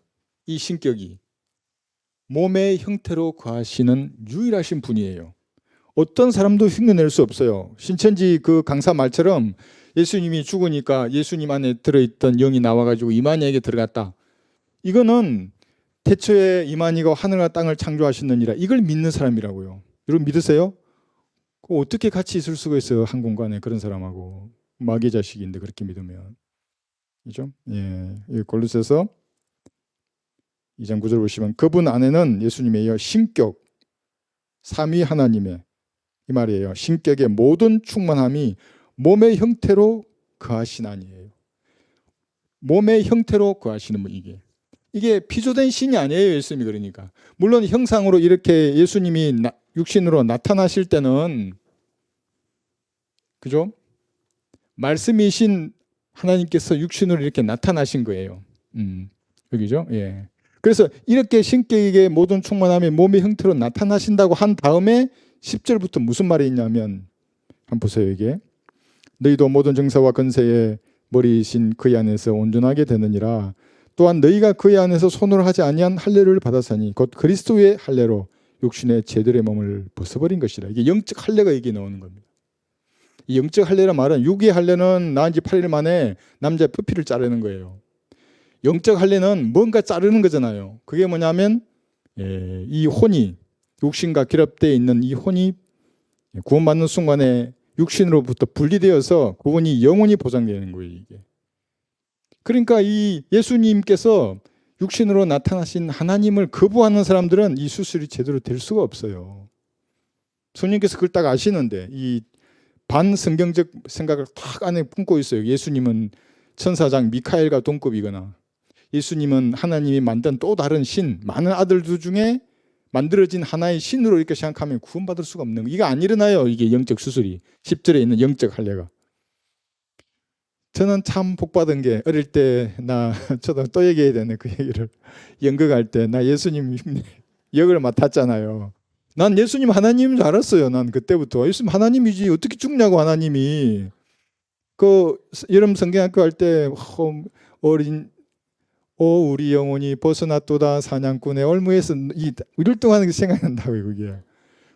이 신격이 몸의 형태로 거하시는 유일하신 분이에요. 어떤 사람도 흉내낼 수 없어요. 신천지 그 강사 말처럼 예수님이 죽으니까 예수님 안에 들어있던 영이 나와가지고 이만희에게 들어갔다. 이거는 태초에 이만희가 하늘과 땅을 창조하셨느니라, 이걸 믿는 사람이라고요. 여러분 믿으세요? 어떻게 같이 있을 수가 있어요? 한 공간에 그런 사람하고. 마귀 자식인데 그렇게 믿으면. 그죠? 예. 골로새서 2장 9절 보시면 그분 안에는 예수님에 이어 신격, 삼위 하나님의, 이 말이에요. 신격의 모든 충만함이 몸의 형태로 거하시나니에요. 몸의 형태로 거하시는 분, 이게 피조된 신이 아니에요. 예수님이. 그러니까 물론 형상으로 이렇게 예수님이 육신으로 나타나실 때는, 그죠? 말씀이신 하나님께서 육신으로 이렇게 나타나신 거예요. 여기죠? 예. 그래서 이렇게 신격의 모든 충만함이 몸의 형태로 나타나신다고 한 다음에 10절부터 무슨 말이 있냐면, 한번 보세요. 이게 너희도 모든 정사와 권세의 머리이신 그의 안에서 온전하게 되느니라. 또한 너희가 그의 안에서 손으로 하지 아니한 할례를 받았으니 곧 그리스도의 할례로 육신의 제들의 몸을 벗어버린 것이라. 이게 영적 할례가 여기 나오는 겁니다. 이 영적 할례란 말은, 육의 할례는 나은 지 8일 만에 남자의 표피를 자르는 거예요. 영적 할례는 뭔가 자르는 거잖아요. 그게 뭐냐면 이 혼이, 육신과 결합되어 있는 이 혼이 구원받는 순간에 육신으로부터 분리되어서 구원이 영원히 보장되는 거예요. 이게. 그러니까 이 예수님께서 육신으로 나타나신 하나님을 거부하는 사람들은 이 수술이 제대로 될 수가 없어요. 성령께서 그걸 딱 아시는데 이 반성경적 생각을 딱 안에 품고 있어요. 예수님은 천사장 미카엘과 동급이거나, 예수님은 하나님이 만든 또 다른 신, 많은 아들들 중에 만들어진 하나의 신으로 이렇게 생각하면 구원받을 수가 없는 거예요. 이게 안 일어나요. 이게 영적 수술이. 10절에 있는 영적 할례가. 저는 참 복받은 게, 어릴 때 저도 또 얘기해야 되네. 그 얘기를 연극할 때 나 예수님 역을 맡았잖아요. 난 예수님 하나님인 줄 알았어요. 난 그때부터 예수님 하나님이지 어떻게 죽냐고. 하나님이 그 여름 성경학교 할 때 우리 영혼이 벗어났도다 사냥꾼의 올무에서 이럴 동안 생각난다고요. 그게.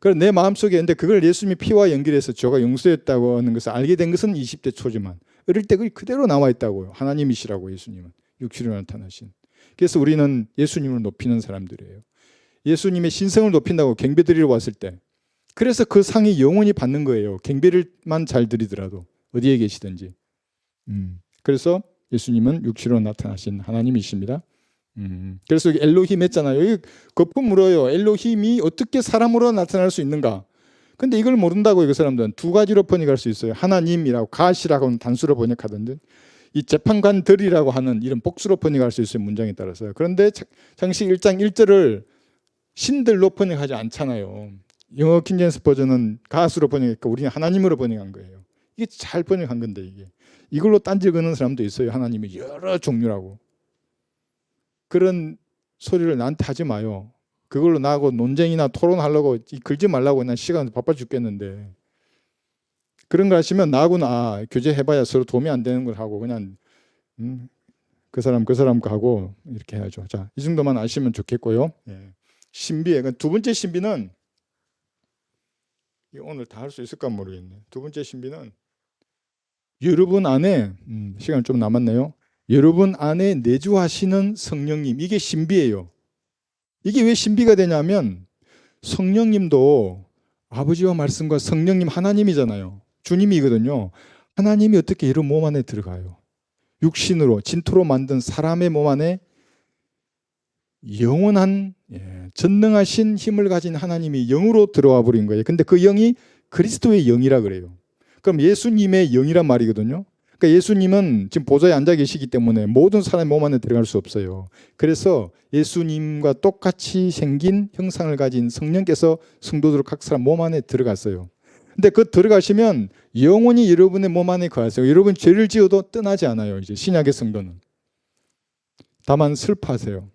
그래서 내 마음속에, 근데 그걸 예수님이 피와 연결해서 저가 용서했다고 하는 것을 알게 된 것은 20대 초지만 어릴 때 그게 그대로 나와 있다고요. 하나님이시라고. 예수님은 육신으로 나타나신. 그래서 우리는 예수님을 높이는 사람들이에요. 예수님의 신성을 높인다고 경배 드리러 왔을 때, 그래서 그 상이 영원히 받는 거예요. 경배를만 잘 드리더라도 어디에 계시든지. 그래서 예수님은 육신으로 나타나신 하나님이십니다. 그래서 엘로힘 했잖아요. 여기 거품 물어요. 엘로힘이 어떻게 사람으로 나타날 수 있는가? 근데 이걸 모른다고. 그 사람들은 두 가지로 번역할 수 있어요. 하나님이라고, 가시라고 하는 단수로 번역하던데, 이 재판관들이라고 하는 이런 복수로 번역할 수 있어요. 문장에 따라서. 그런데 창세기 1장 1절을 신들로 번역하지 않잖아요. 영어 킹제임스 버전은 가수로 번역했고 우리는 하나님으로 번역한 거예요. 이게 잘 번역한 건데, 이걸로 딴지 거는 사람도 있어요. 하나님이 여러 종류라고. 그런 소리를 나한테 하지 마요. 그걸로 나하고 논쟁이나 토론하려고 걸지 말라고. 난 시간 바빠 죽겠는데. 그런 거 하시면 나하고는 교제해봐야 서로 도움이 안 되는 걸 하고 그냥 그 사람 거 하고 이렇게 해야죠. 자, 이 정도만 아시면 좋겠고요. 예. 신비에 두 번째 신비는, 오늘 다 할 수 있을까 모르겠네. 두 번째 신비는 여러분 안에, 시간 좀 남았네요. 여러분 안에 내주하시는 성령님, 이게 신비예요. 이게 왜 신비가 되냐면, 성령님도 아버지와 말씀과 성령님 하나님이잖아요. 주님이거든요. 하나님이 어떻게 여러분 몸 안에 들어가요? 육신으로, 진토로 만든 사람의 몸 안에 영원한 전능하신 힘을 가진 하나님이 영으로 들어와 버린 거예요. 근데 그 영이 그리스도의 영이라 그래요. 그럼 예수님의 영이란 말이거든요. 그러니까 예수님은 지금 보좌에 앉아 계시기 때문에 모든 사람의 몸 안에 들어갈 수 없어요. 그래서 예수님과 똑같이 생긴 형상을 가진 성령께서 성도들 각 사람 몸 안에 들어갔어요. 근데 그 들어가시면 영원히 여러분의 몸 안에 거하세요. 여러분 죄를 지어도 떠나지 않아요. 이제 신약의 성도는. 다만 슬퍼하세요.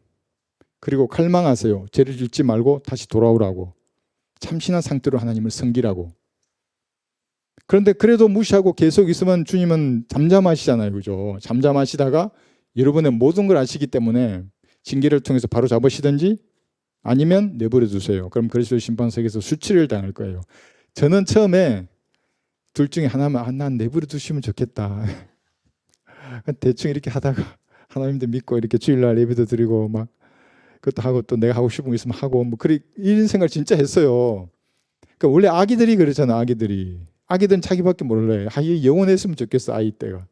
그리고 갈망하세요. 죄를 짓지 말고 다시 돌아오라고. 참신한 상태로 하나님을 섬기라고. 그런데 그래도 무시하고 계속 있으면 주님은 잠잠하시잖아요. 그죠? 잠잠하시다가 여러분의 모든 걸 아시기 때문에 징계를 통해서 바로 잡으시든지 아니면 내버려 두세요. 그럼 그리스도 심판석에서 수치를 당할 거예요. 저는 처음에 둘 중에 하나만 난 내버려 두시면 좋겠다. 대충 이렇게 하다가 하나님도 믿고 이렇게 주일날 예배도 드리고 막 그것도 하고 또 내가 하고 싶은 거 있으면 하고 뭐 그래 이런 생각을 진짜 했어요. 그러니까 원래 아기들이 그러잖아. 아기들은 자기밖에 몰라요. 아이 영원했으면 좋겠어 아이 때가.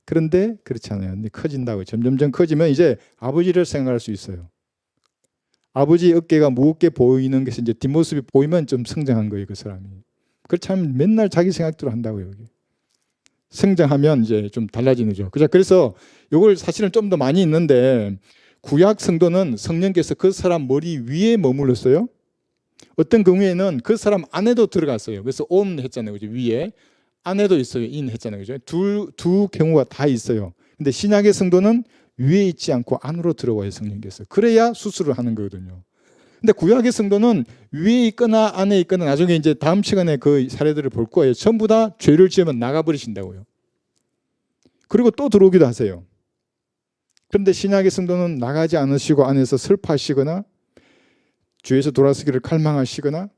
그런데 그렇지 않아요. 근데 커진다고 점점점 커지면 이제 아버지를 생각할 수 있어요. 아버지 어깨가 무겁게 보이는 것이 이제 뒷모습이 보이면 좀 성장한 거예요, 그 사람이. 그렇지 않으면 맨날 자기 생각대로 한다고요. 여기. 성장하면 이제 좀 달라지는 거죠. 그래서 이걸 사실은 좀 더 많이 있는데 구약 성도는 성령께서 그 사람 머리 위에 머물렀어요. 어떤 경우에는 그 사람 안에도 들어갔어요. 그래서 온 했잖아요. 그죠? 위에. 안에도 있어요. 인 했잖아요. 그죠? 두 경우가 다 있어요. 근데 신약의 성도는 위에 있지 않고 안으로 들어와요. 성령께서. 그래야 수술을 하는 거거든요. 근데 구약의 성도는 위에 있거나 안에 있거나 나중에 이제 다음 시간에 그 사례들을 볼 거예요. 전부 다 죄를 지으면 나가버리신다고요. 그리고 또 들어오기도 하세요. 그런데 신약의 성도는 나가지 않으시고 안에서 슬퍼하시거나 주에서 돌아서기를 갈망하시거나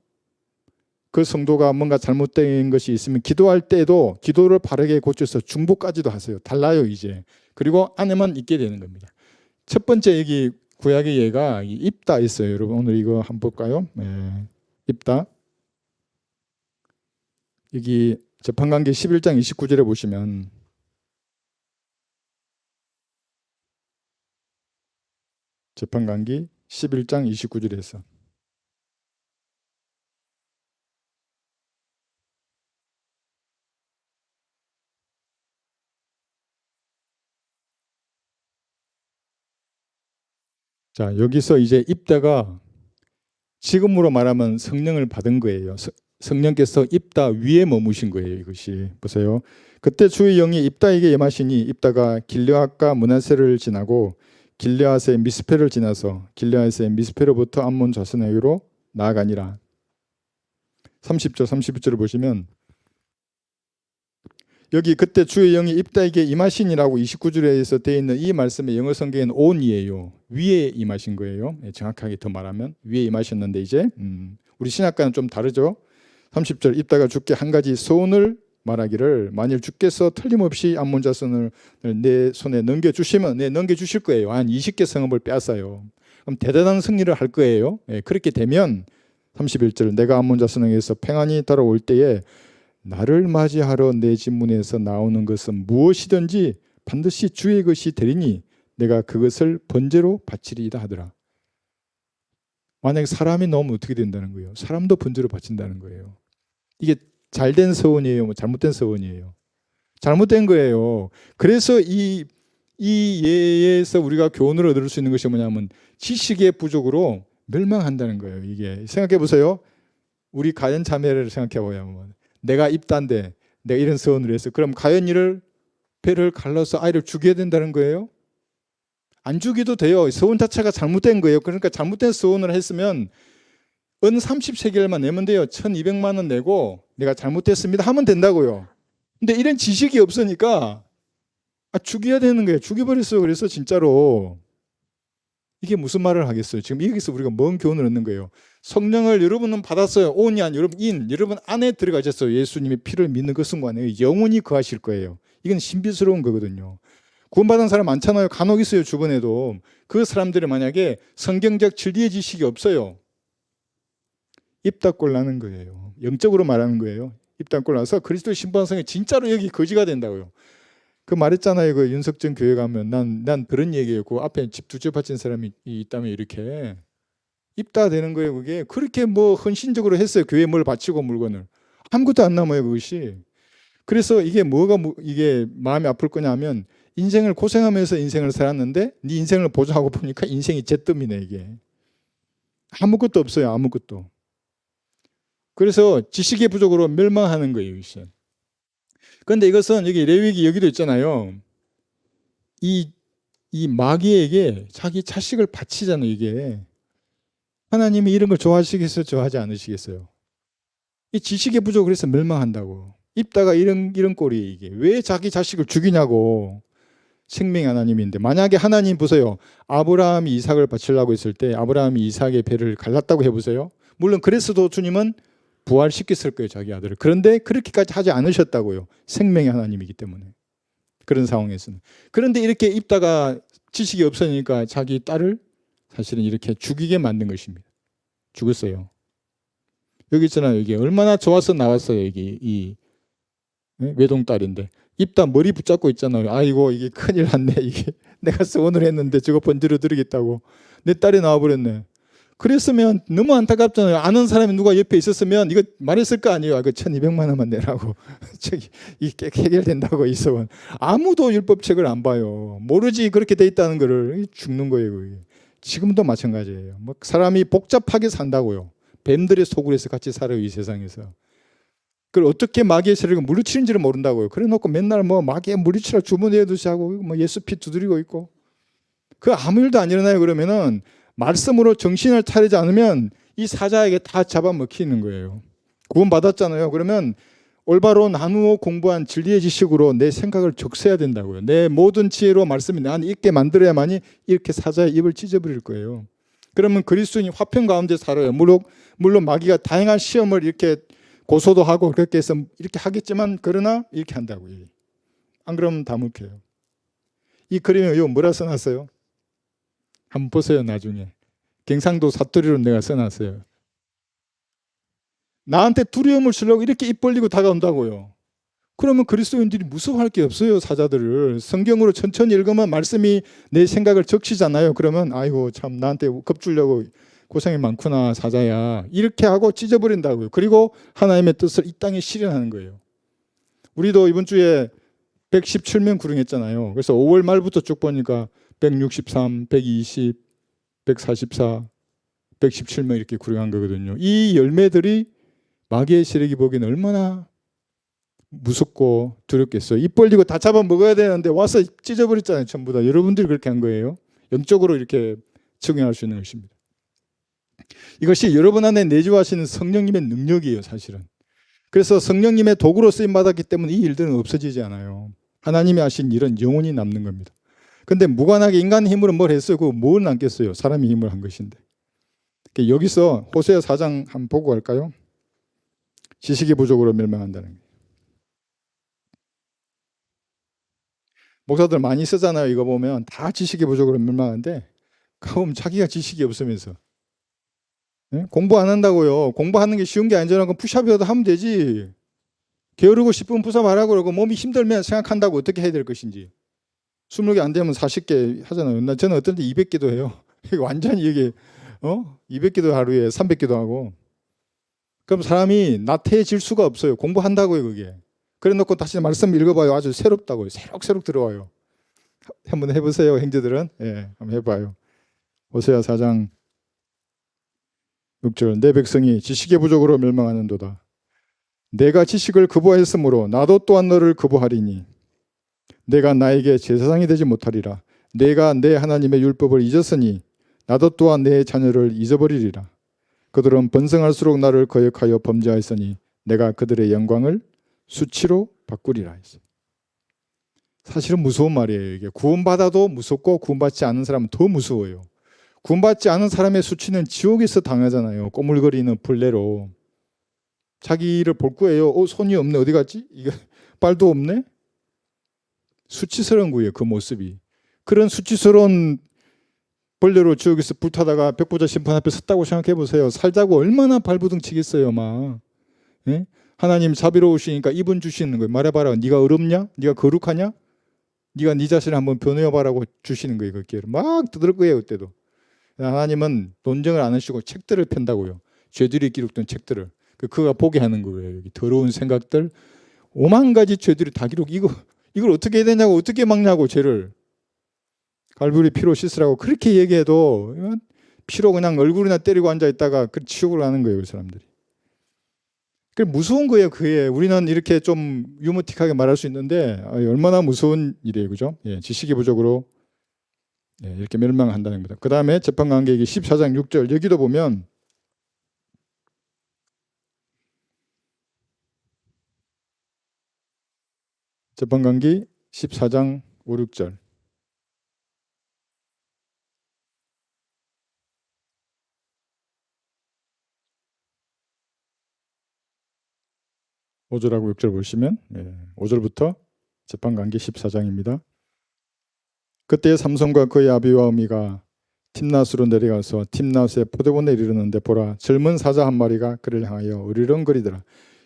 그 성도가 뭔가 잘못된 것이 있으면 기도할 때에도 기도를 바르게 고쳐서 중보까지도 하세요. 달라요 이제. 그리고 안에만 있게 되는 겁니다. 첫 번째 여기 구약의 예가 입다 있어요. 여러분 오늘 이거 한번 볼까요? 네. 입다. 여기 재판관계 11장 29절에 보시면 재판관계 11장 29절에서 자, 여기서 이제 입다가 지금으로 말하면 성령을 받은 거예요. 성령께서 입다 위에 머무신 거예요. 이것이 보세요. 그때 주의 영이 입다에게 임하시니 입다가 길르앗과 므낫세를 지나고 길르앗의 미스페를 지나서 길르앗의 미스페로부터 암몬 자손에게로 나아가니라. 30절 31절을 보시면 여기 그때 주의 영이 입다에게 임하시니라고 29절에서 되어 있는 이 말씀의 영어 성경에는 온이에요. 위에 임하신 거예요. 정확하게 더 말하면 위에 임하셨는데 이제 우리 신약과는 좀 다르죠. 30절 입다가 주께 한 가지 소원을 말하기를 만일 주께서 틀림없이 암몬 자손을 내 손에 넘겨주시면 넘겨주실 거예요. 한 20개 성읍을 빼앗아요. 그럼 대단한 승리를 할 거예요. 그렇게 되면 31절 내가 암몬 자손에게서 평안이 돌아올 때에 나를 맞이하러 내 집 문에서 나오는 것은 무엇이든지 반드시 주의 것이 되리니 내가 그것을 번제로 바치리이다 하더라. 만약에 사람이 넘으면 어떻게 된다는 거예요? 사람도 번제로 바친다는 거예요. 이게 잘된 서원이에요? 뭐 잘못된 서원이에요? 잘못된 거예요. 그래서 이 예에서 우리가 교훈을 얻을 수 있는 것이 뭐냐면 지식의 부족으로 멸망한다는 거예요. 이게 생각해 보세요. 우리 가연 자매를 생각해 보면 내가 입다인데 내가 이런 서원을 했어. 그럼 가연이를 배를 갈라서 아이를 죽여야 된다는 거예요? 안 죽여도 돼요. 서원 자체가 잘못된 거예요. 그러니까 잘못된 서원을 했으면 은 30세겔만 내면 돼요. 1200만 원 내고 내가 잘못됐습니다 하면 된다고요. 근데 이런 지식이 없으니까 죽여야 되는 거예요. 죽여버렸어요. 그래서 진짜로 이게 무슨 말을 하겠어요. 지금 여기서 우리가 뭔 교훈을 얻는 거예요. 성령을 여러분은 받았어요. 온이 아니 여러분 안에 들어가셨어요. 예수님의 피를 믿는 그 순간에 영원히 거하실 거예요. 이건 신비스러운 거거든요. 구원받은 사람 많잖아요. 간혹 있어요. 주변에도. 그 사람들이 만약에 성경적 진리의 지식이 없어요. 입 닫고 나는 거예요. 영적으로 말하는 거예요. 입 닫고 나서 그리스도의 심판성에 진짜로 여기 거지가 된다고요. 그 말했잖아요. 그 윤석정 교회 가면 난 그런 얘기예요. 그 앞에 집 두 채 바친 사람이 있다면 이렇게 입다 되는 거예요. 그게 그렇게 뭐 헌신적으로 했어요. 교회에 뭘 바치고 물건을 아무것도 안 남아요. 그것이. 그래서 이게 이게 마음이 아플 거냐면 인생을 고생하면서 인생을 살았는데 네 인생을 보조하고 보니까 인생이 잿더미네 이게. 아무것도 없어요. 아무것도. 그래서 지식의 부족으로 멸망하는 거예요. 이것이. 그런데 이것은 여기 레위기 여기도 있잖아요. 이 마귀에게 자기 자식을 바치잖아요. 이게 하나님이 이런 걸 좋아하시겠어요? 좋아하지 않으시겠어요? 이 지식의 부족을 해서 멸망한다고. 입다가 이런 꼴이 이게 왜 자기 자식을 죽이냐고. 생명의 하나님인데, 만약에 하나님 보세요. 아브라함이 이삭을 바치려고 했을 때 아브라함이 이삭의 배를 갈랐다고 해보세요. 물론 그랬어도 주님은 부활시켰을 거예요, 자기 아들을. 그런데 그렇게까지 하지 않으셨다고요. 생명의 하나님이기 때문에. 그런 상황에서는. 그런데 이렇게 입다가 지식이 없으니까 자기 딸을 사실은 이렇게 죽이게 만든 것입니다. 죽었어요. 여기 있잖아요. 이게 얼마나 좋아서 나왔어요. 여기 이 외동딸인데 입다 머리 붙잡고 있잖아요. 아이고 이게 큰일 났네. 이게 내가 소원을 했는데 저거 번지러 드리겠다고 내 딸이 나와버렸네. 그랬으면 너무 안타깝잖아요. 아는 사람이 누가 옆에 있었으면 이거 말했을 거 아니에요. 그 1,200만 원만 내라고. 저기 이게 해결된다고 이 소원. 아무도 율법책을 안 봐요. 모르지 그렇게 돼 있다는 거를. 죽는 거예요. 그게. 지금도 마찬가지예요. 뭐 사람이 복잡하게 산다고요. 뱀들의 소굴에서 같이 살아요, 이 세상에서. 그걸 어떻게 마귀의 세력을 물리치는지를 모른다고요. 그래 놓고 맨날 뭐 마귀의 물리치라 주문해두시 하고 뭐 예수 피 두드리고 있고. 그 아무 일도 안 일어나요. 그러면은 말씀으로 정신을 차리지 않으면 이 사자에게 다 잡아먹히는 거예요. 구원 받았잖아요. 그러면 올바로 나누어 공부한 진리의 지식으로 내 생각을 적셔야 된다고요. 내 모든 지혜로 말씀이 나한테 있게 만들어야만이 이렇게 사자의 입을 찢어버릴 거예요. 그러면 그리스도인이 화평 가운데 살아요. 물론 마귀가 다양한 시험을 이렇게 고소도 하고 그렇게 해서 이렇게 하겠지만 그러나 이렇게 한다고요. 안 그러면 다 먹혀요. 이 그림에 이거 뭐라 써놨어요? 한번 보세요. 나중에 경상도 사투리로 내가 써놨어요. 나한테 두려움을 주려고 이렇게 입 벌리고 다가온다고요. 그러면 그리스도인들이 무서워할 게 없어요. 사자들을 성경으로 천천히 읽으면 말씀이 내 생각을 적시잖아요. 그러면 아이고 참 나한테 겁주려고 고생이 많구나 사자야 이렇게 하고 찢어버린다고요. 그리고 하나님의 뜻을 이 땅에 실현하는 거예요. 우리도 이번 주에 117명 구릉했잖아요. 그래서 5월 말부터 쭉 보니까 163, 120, 144, 117명 이렇게 구릉한 거거든요. 이 열매들이 마귀의 세력이 보기에는 얼마나 무섭고 두렵겠어요. 입 벌리고 다 잡아 먹어야 되는데 와서 찢어버렸잖아요. 전부 다. 여러분들이 그렇게 한 거예요. 영적으로 이렇게 적용할 수 있는 것입니다. 이것이 여러분 안에 내주하시는 성령님의 능력이에요. 사실은. 그래서 성령님의 도구로 쓰임받았기 때문에 이 일들은 없어지지 않아요. 하나님이 하신 일은 영원히 남는 겁니다. 근데 무관하게 인간 힘으로 뭘 했어요? 그거 뭘 남겠어요? 사람의 힘을 한 것인데. 여기서 호세아 4장 한번 보고 갈까요? 지식의 부족으로 멸망한다는 거예요. 목사들 많이 쓰잖아요. 이거 보면 다 지식의 부족으로 멸망하는데 그럼 자기가 지식이 없으면서 네? 공부 안 한다고요. 공부하는 게 쉬운 게 아니잖아요. 그럼 푸샵이라도 하면 되지. 게으르고 싶으면 푸샵 하라고 그러고 몸이 힘들면 생각한다고 어떻게 해야 될 것인지. 20개 안 되면 40개 하잖아요. 저는 어떤 때 200개도 해요. 완전히 이게 200개도 하루에 300개도 하고. 그럼 사람이 나태해질 수가 없어요. 공부한다고요, 그게. 그래 놓고 다시 말씀 읽어봐요. 아주 새롭다고요. 새록새록 들어와요. 한번 해보세요, 형제들은. 예, 한번 해봐요. 호세아 4장 6절. 내 백성이 지식의 부족으로 멸망하는도다. 내가 지식을 거부하였으므로 나도 또한 너를 거부하리니 내가 나에게 제사장이 되지 못하리라. 내가 내 하나님의 율법을 잊었으니 나도 또한 내 자녀를 잊어버리리라. 그들은 번성할수록 나를 거역하여 범죄하였으니 내가 그들의 영광을 수치로 바꾸리라. 사실은 무서운 말이에요. 이게 구원받아도 무섭고 구원받지 않은 사람은 더 무서워요. 구원받지 않은 사람의 수치는 지옥에서 당하잖아요. 꼬물거리는 벌레로. 자기를 볼 거예요. 손이 없네. 어디 갔지? 이거 발도 없네. 수치스러운 거예요. 그 모습이. 그런 수치스러운 벌레로 지옥에서 불타다가 백보자 심판 앞에 섰다고 생각해 보세요. 살자고 얼마나 발부둥 치겠어요, 막. 예? 하나님 자비로우시니까 입은 주시는 거예요. 말해봐라. 네가 어렵냐? 네가 거룩하냐? 네가 네 자신을 한번 변호해봐라고 주시는 거예요. 그 기회를 막 두드릴 거예요. 그때도. 하나님은 논쟁을 안 하시고 책들을 편다고요. 죄들이 기록된 책들을. 그가 보게 하는 거예요. 여기 더러운 생각들, 5만 가지 죄들이 다 기록. 이걸 어떻게 해야 되냐고, 어떻게 막냐고, 죄를. 갈보리 피로 씻으라고 그렇게 얘기해도 피로 그냥 얼굴이나 때리고 앉아 있다가 그 치욕을 하는 거예요, 그 사람들이. 그 무서운 거예요, 그게. 우리는 이렇게 좀 유머틱하게 말할 수 있는데 얼마나 무서운 일이에요, 그죠? 예, 지식의 부족으로 이렇게 멸망한다는 겁니다. 그 다음에 재판관계기 14장 6절 여기도 보면 재판관기 14장 5, 6절 5절하고 6절 보시면 5절부터 재판관계 14장입니다. 그때 삼손과 그의 아비와 어미가 팀낫으로 내려가서 팀낫의 포도원에 이르렀는데 보라 젊은 사자 한 마리가 그를 향하여 으르렁거리더라.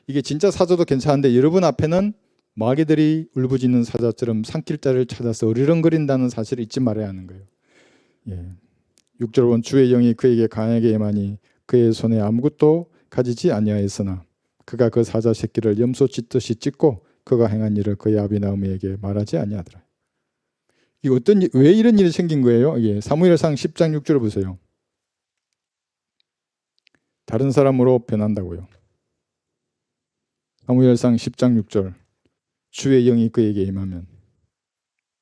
이게 진짜 사자도 괜찮은데 여러분 앞에는 마귀들이 울부짖는 사자처럼 산길자를 찾아서 으르렁거린다는 사실을 잊지 말아야 하는 거예요. 6절 보면 주의 영이 그에게 강하게 임하니 그의 손에 아무것도 가지지 아니하였으나 그가 그 사자 새끼를 염소 찢듯이 찢고 그가 행한 일을 그의 아비 나오미에게 말하지 아니하더라. 이 왜 이런 일이 생긴 거예요? 이게 사무엘상 10장 6절 보세요. 다른 사람으로 변한다고요. 사무엘상 10장 6절. 주의 영이 그에게 임하면.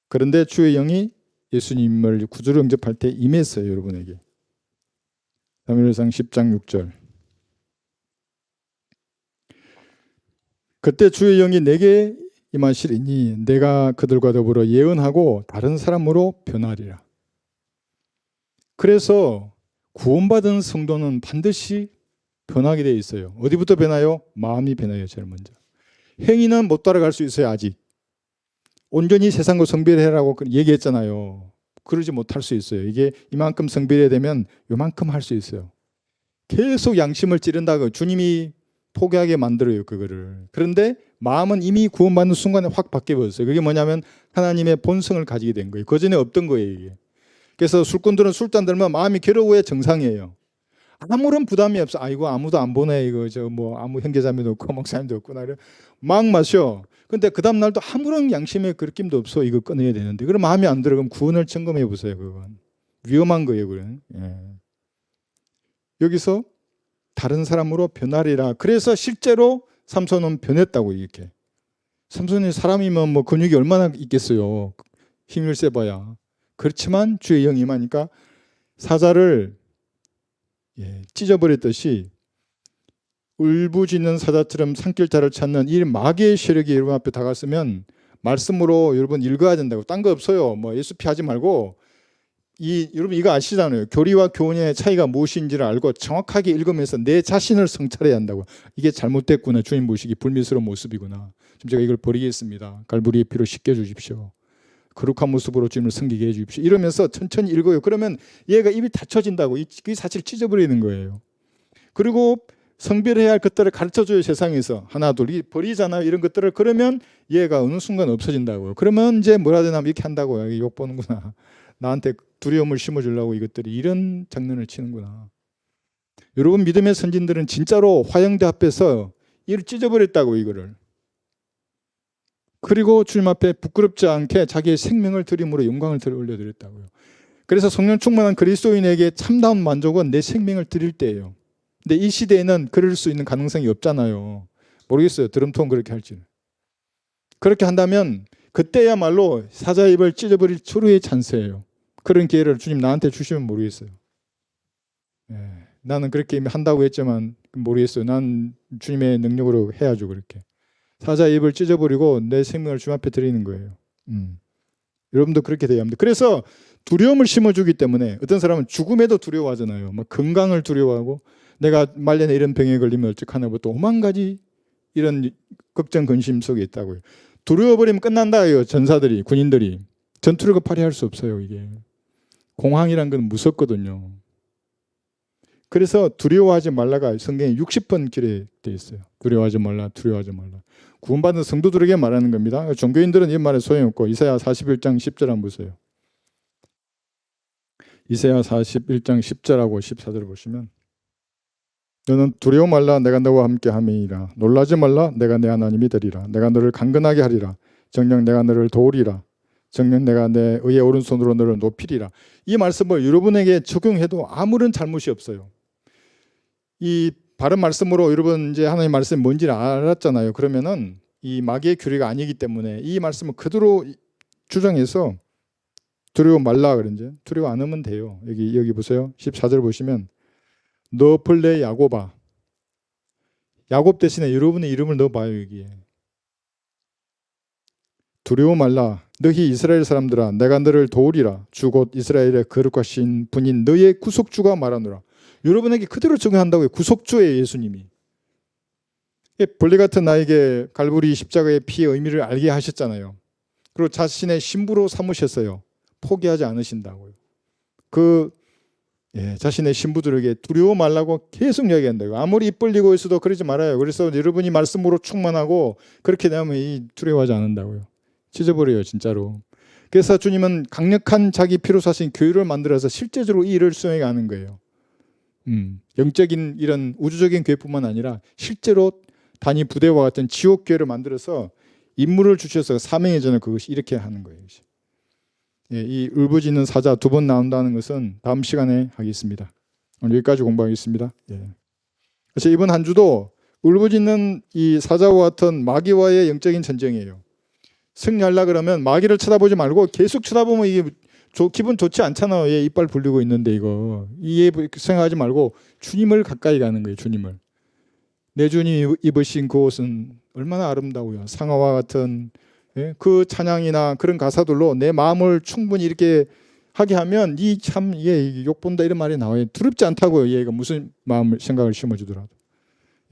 그런데 주의 영이 예수님을 구주로 영접할 때 임했어요, 여러분에게. 사무엘상 10장 6절. 그때 주의 영이 내게 임하시리니 내가 그들과 더불어 예언하고 다른 사람으로 변하리라. 그래서 구원받은 성도는 반드시 변하게 되어 있어요. 어디부터 변해요? 마음이 변해요, 제일 먼저. 행위는 못 따라갈 수 있어요, 아직. 온전히 세상과 성별해라고 얘기했잖아요. 그러지 못할 수 있어요. 이게 이만큼 성별해야 되면 요만큼 할 수 있어요. 계속 양심을 찌른다고 주님이 포기하게 만들어요, 그거를. 그런데 마음은 이미 구원받는 순간에 확 바뀌어버렸어요. 그게 뭐냐면 하나님의 본성을 가지게 된 거예요. 그전에 없던 거예요, 이게. 그래서 술꾼들은 술잔 들면 마음이 괴로워야 정상이에요. 아무런 부담이 없어. 아이고 아무도 안 보네, 이거 아무 형제자매도 없고 목사님도 없구나. 막 마셔. 근데 그 다음 날도 아무런 양심의 그느낌도 없어. 이거 끊어야 되는데. 그럼 마음이 안 들어. 그럼 구원을 점검해 보세요. 그건 위험한 거예요, 그건. 여기서 다른 사람으로 변하리라. 그래서 실제로 삼손은 변했다고. 이렇게 삼손이 사람이면 뭐 근육이 얼마나 있겠어요. 힘을 세봐야. 그렇지만 주의 영이 임하니까 사자를 찢어버렸듯이 울부짖는 사자처럼 산길자를 찾는 이 마귀의 세력이 여러분 앞에 다가서면 말씀으로 여러분 읽어야 된다고. 딴 거 없어요. 뭐 예수 피하지 말고 여러분 이거 아시잖아요. 교리와 교훈의 차이가 무엇인지를 알고 정확하게 읽으면서 내 자신을 성찰해야 한다고. 이게 잘못됐구나. 주님 보시기 불미스러운 모습이구나. 지금 제가 이걸 버리겠습니다. 갈보리의 피로 씻겨 주십시오. 거룩한 모습으로 주님을 섬기게 해 주십시오. 이러면서 천천히 읽어요. 그러면 얘가 입이 닫혀진다고. 그게 사실 찢어버리는 거예요. 그리고 성별해야 할 것들을 가르쳐줘요. 세상에서 하나 둘 버리잖아요. 이런 것들을. 그러면 얘가 어느 순간 없어진다고요. 그러면 이제 뭐라 되나 이렇게 한다고요. 욕 보는구나. 나한테 두려움을 심어주려고 이것들이 이런 장난을 치는구나. 여러분 믿음의 선진들은 진짜로 화영대 앞에서 이를 찢어버렸다고, 이거를. 그리고 주님 앞에 부끄럽지 않게 자기의 생명을 드림으로 영광을 올려드렸다고요. 그래서 성령 충만한 그리스도인에게 참다운 만족은 내 생명을 드릴 때예요. 근데 이 시대에는 그럴 수 있는 가능성이 없잖아요. 모르겠어요. 드럼통 그렇게 할지는. 그렇게 한다면 그때야말로 사자의 입을 찢어버릴 초류의 찬스예요. 그런 기회를 주님 나한테 주시면 모르겠어요. 나는 그렇게 한다고 했지만 모르겠어요. 난 주님의 능력으로 해야죠. 그렇게 사자의 입을 찢어버리고 내 생명을 주님 앞에 드리는 거예요. 여러분도 그렇게 돼야 합니다. 그래서 두려움을 심어주기 때문에 어떤 사람은 죽음에도 두려워하잖아요. 막 건강을 두려워하고 내가 말년에 이런 병에 걸리면 어떡하나 또 오만 가지 이런 걱정 근심 속에 있다고요. 두려워버리면 끝난다요. 전사들이, 군인들이 전투를 급하게 할 수 없어요. 이게 공황이란 건 무섭거든요. 그래서 두려워하지 말라가 성경에 60번 기록되어 있어요. 두려워하지 말라, 두려워하지 말라. 구원받은 성도들에게 말하는 겁니다. 종교인들은 이 말에 소용없고 이사야 41장 10절 한번 보세요. 이사야 41장 10절하고 14절을 보시면 너는 두려워 말라, 내가 너와 함께 함이니라. 놀라지 말라, 내가 내 하나님이 되리라. 내가 너를 강건하게 하리라. 정녕 내가 너를 도우리라. 정녕 내가 내 의의 오른손으로 너를 높이리라. 이 말씀을 여러분에게 적용해도 아무런 잘못이 없어요. 이 바른 말씀으로 여러분 이제 하나님 말씀이 뭔지를 알았잖아요. 그러면은 이 마귀의 교리가 아니기 때문에 이 말씀을 그대로 주장해서 두려워 말라 그런지 두려워 안 하면 돼요. 여기 보세요. 14절 보시면 너 벌레 야곱아. 야곱 대신에 여러분의 이름을 넣어봐요. 여기에. 두려워 말라. 너희 이스라엘 사람들아, 내가 너를 도우리라. 주 곧 이스라엘의 거룩하신 분인 너의 구속주가 말하노라. 여러분에게 그대로 적용한다고요. 구속주예요, 예수님이. 벌레 같은 나에게 갈보리 십자가의 피의 의미를 알게 하셨잖아요. 그리고 자신의 신부로 삼으셨어요. 포기하지 않으신다고요. 자신의 신부들에게 두려워 말라고 계속 이야기한다고요. 아무리 입 벌리고 있어도 그러지 말아요. 그래서 여러분이 말씀으로 충만하고 그렇게 되면 두려워하지 않는다고요. 찢어버려요, 진짜로. 그래서 주님은 강력한 자기 피로 사신 교회를 만들어서 실제적으로 이 일을 수행하는 거예요. 영적인 이런 우주적인 교회뿐만 아니라 실제로 단위 부대와 같은 지옥 교회를 만들어서 임무를 주셔서 사명의 전을 그것이 이렇게 하는 거예요. 이 울부짖는 사자 2번 나온다는 것은 다음 시간에 하겠습니다. 오늘 여기까지 공부하겠습니다. 그래서 이번 한 주도 울부짖는 이 사자와 같은 마귀와의 영적인 전쟁이에요. 승리하려 그러면 마귀를 쳐다보지 말고 계속 쳐다보면 이게 기분 좋지 않잖아요. 얘 이빨 불리고 있는데 이거 생각하지 말고 주님을 가까이 가는 거예요. 주님을. 내 주님 입으신 그 옷은 얼마나 아름다워요. 상아와 같은 그 찬양이나 그런 가사들로 내 마음을 충분히 이렇게 하게 하면 얘 욕본다 이런 말이 나와요. 두렵지 않다고요. 얘가 무슨 생각을 심어주더라도.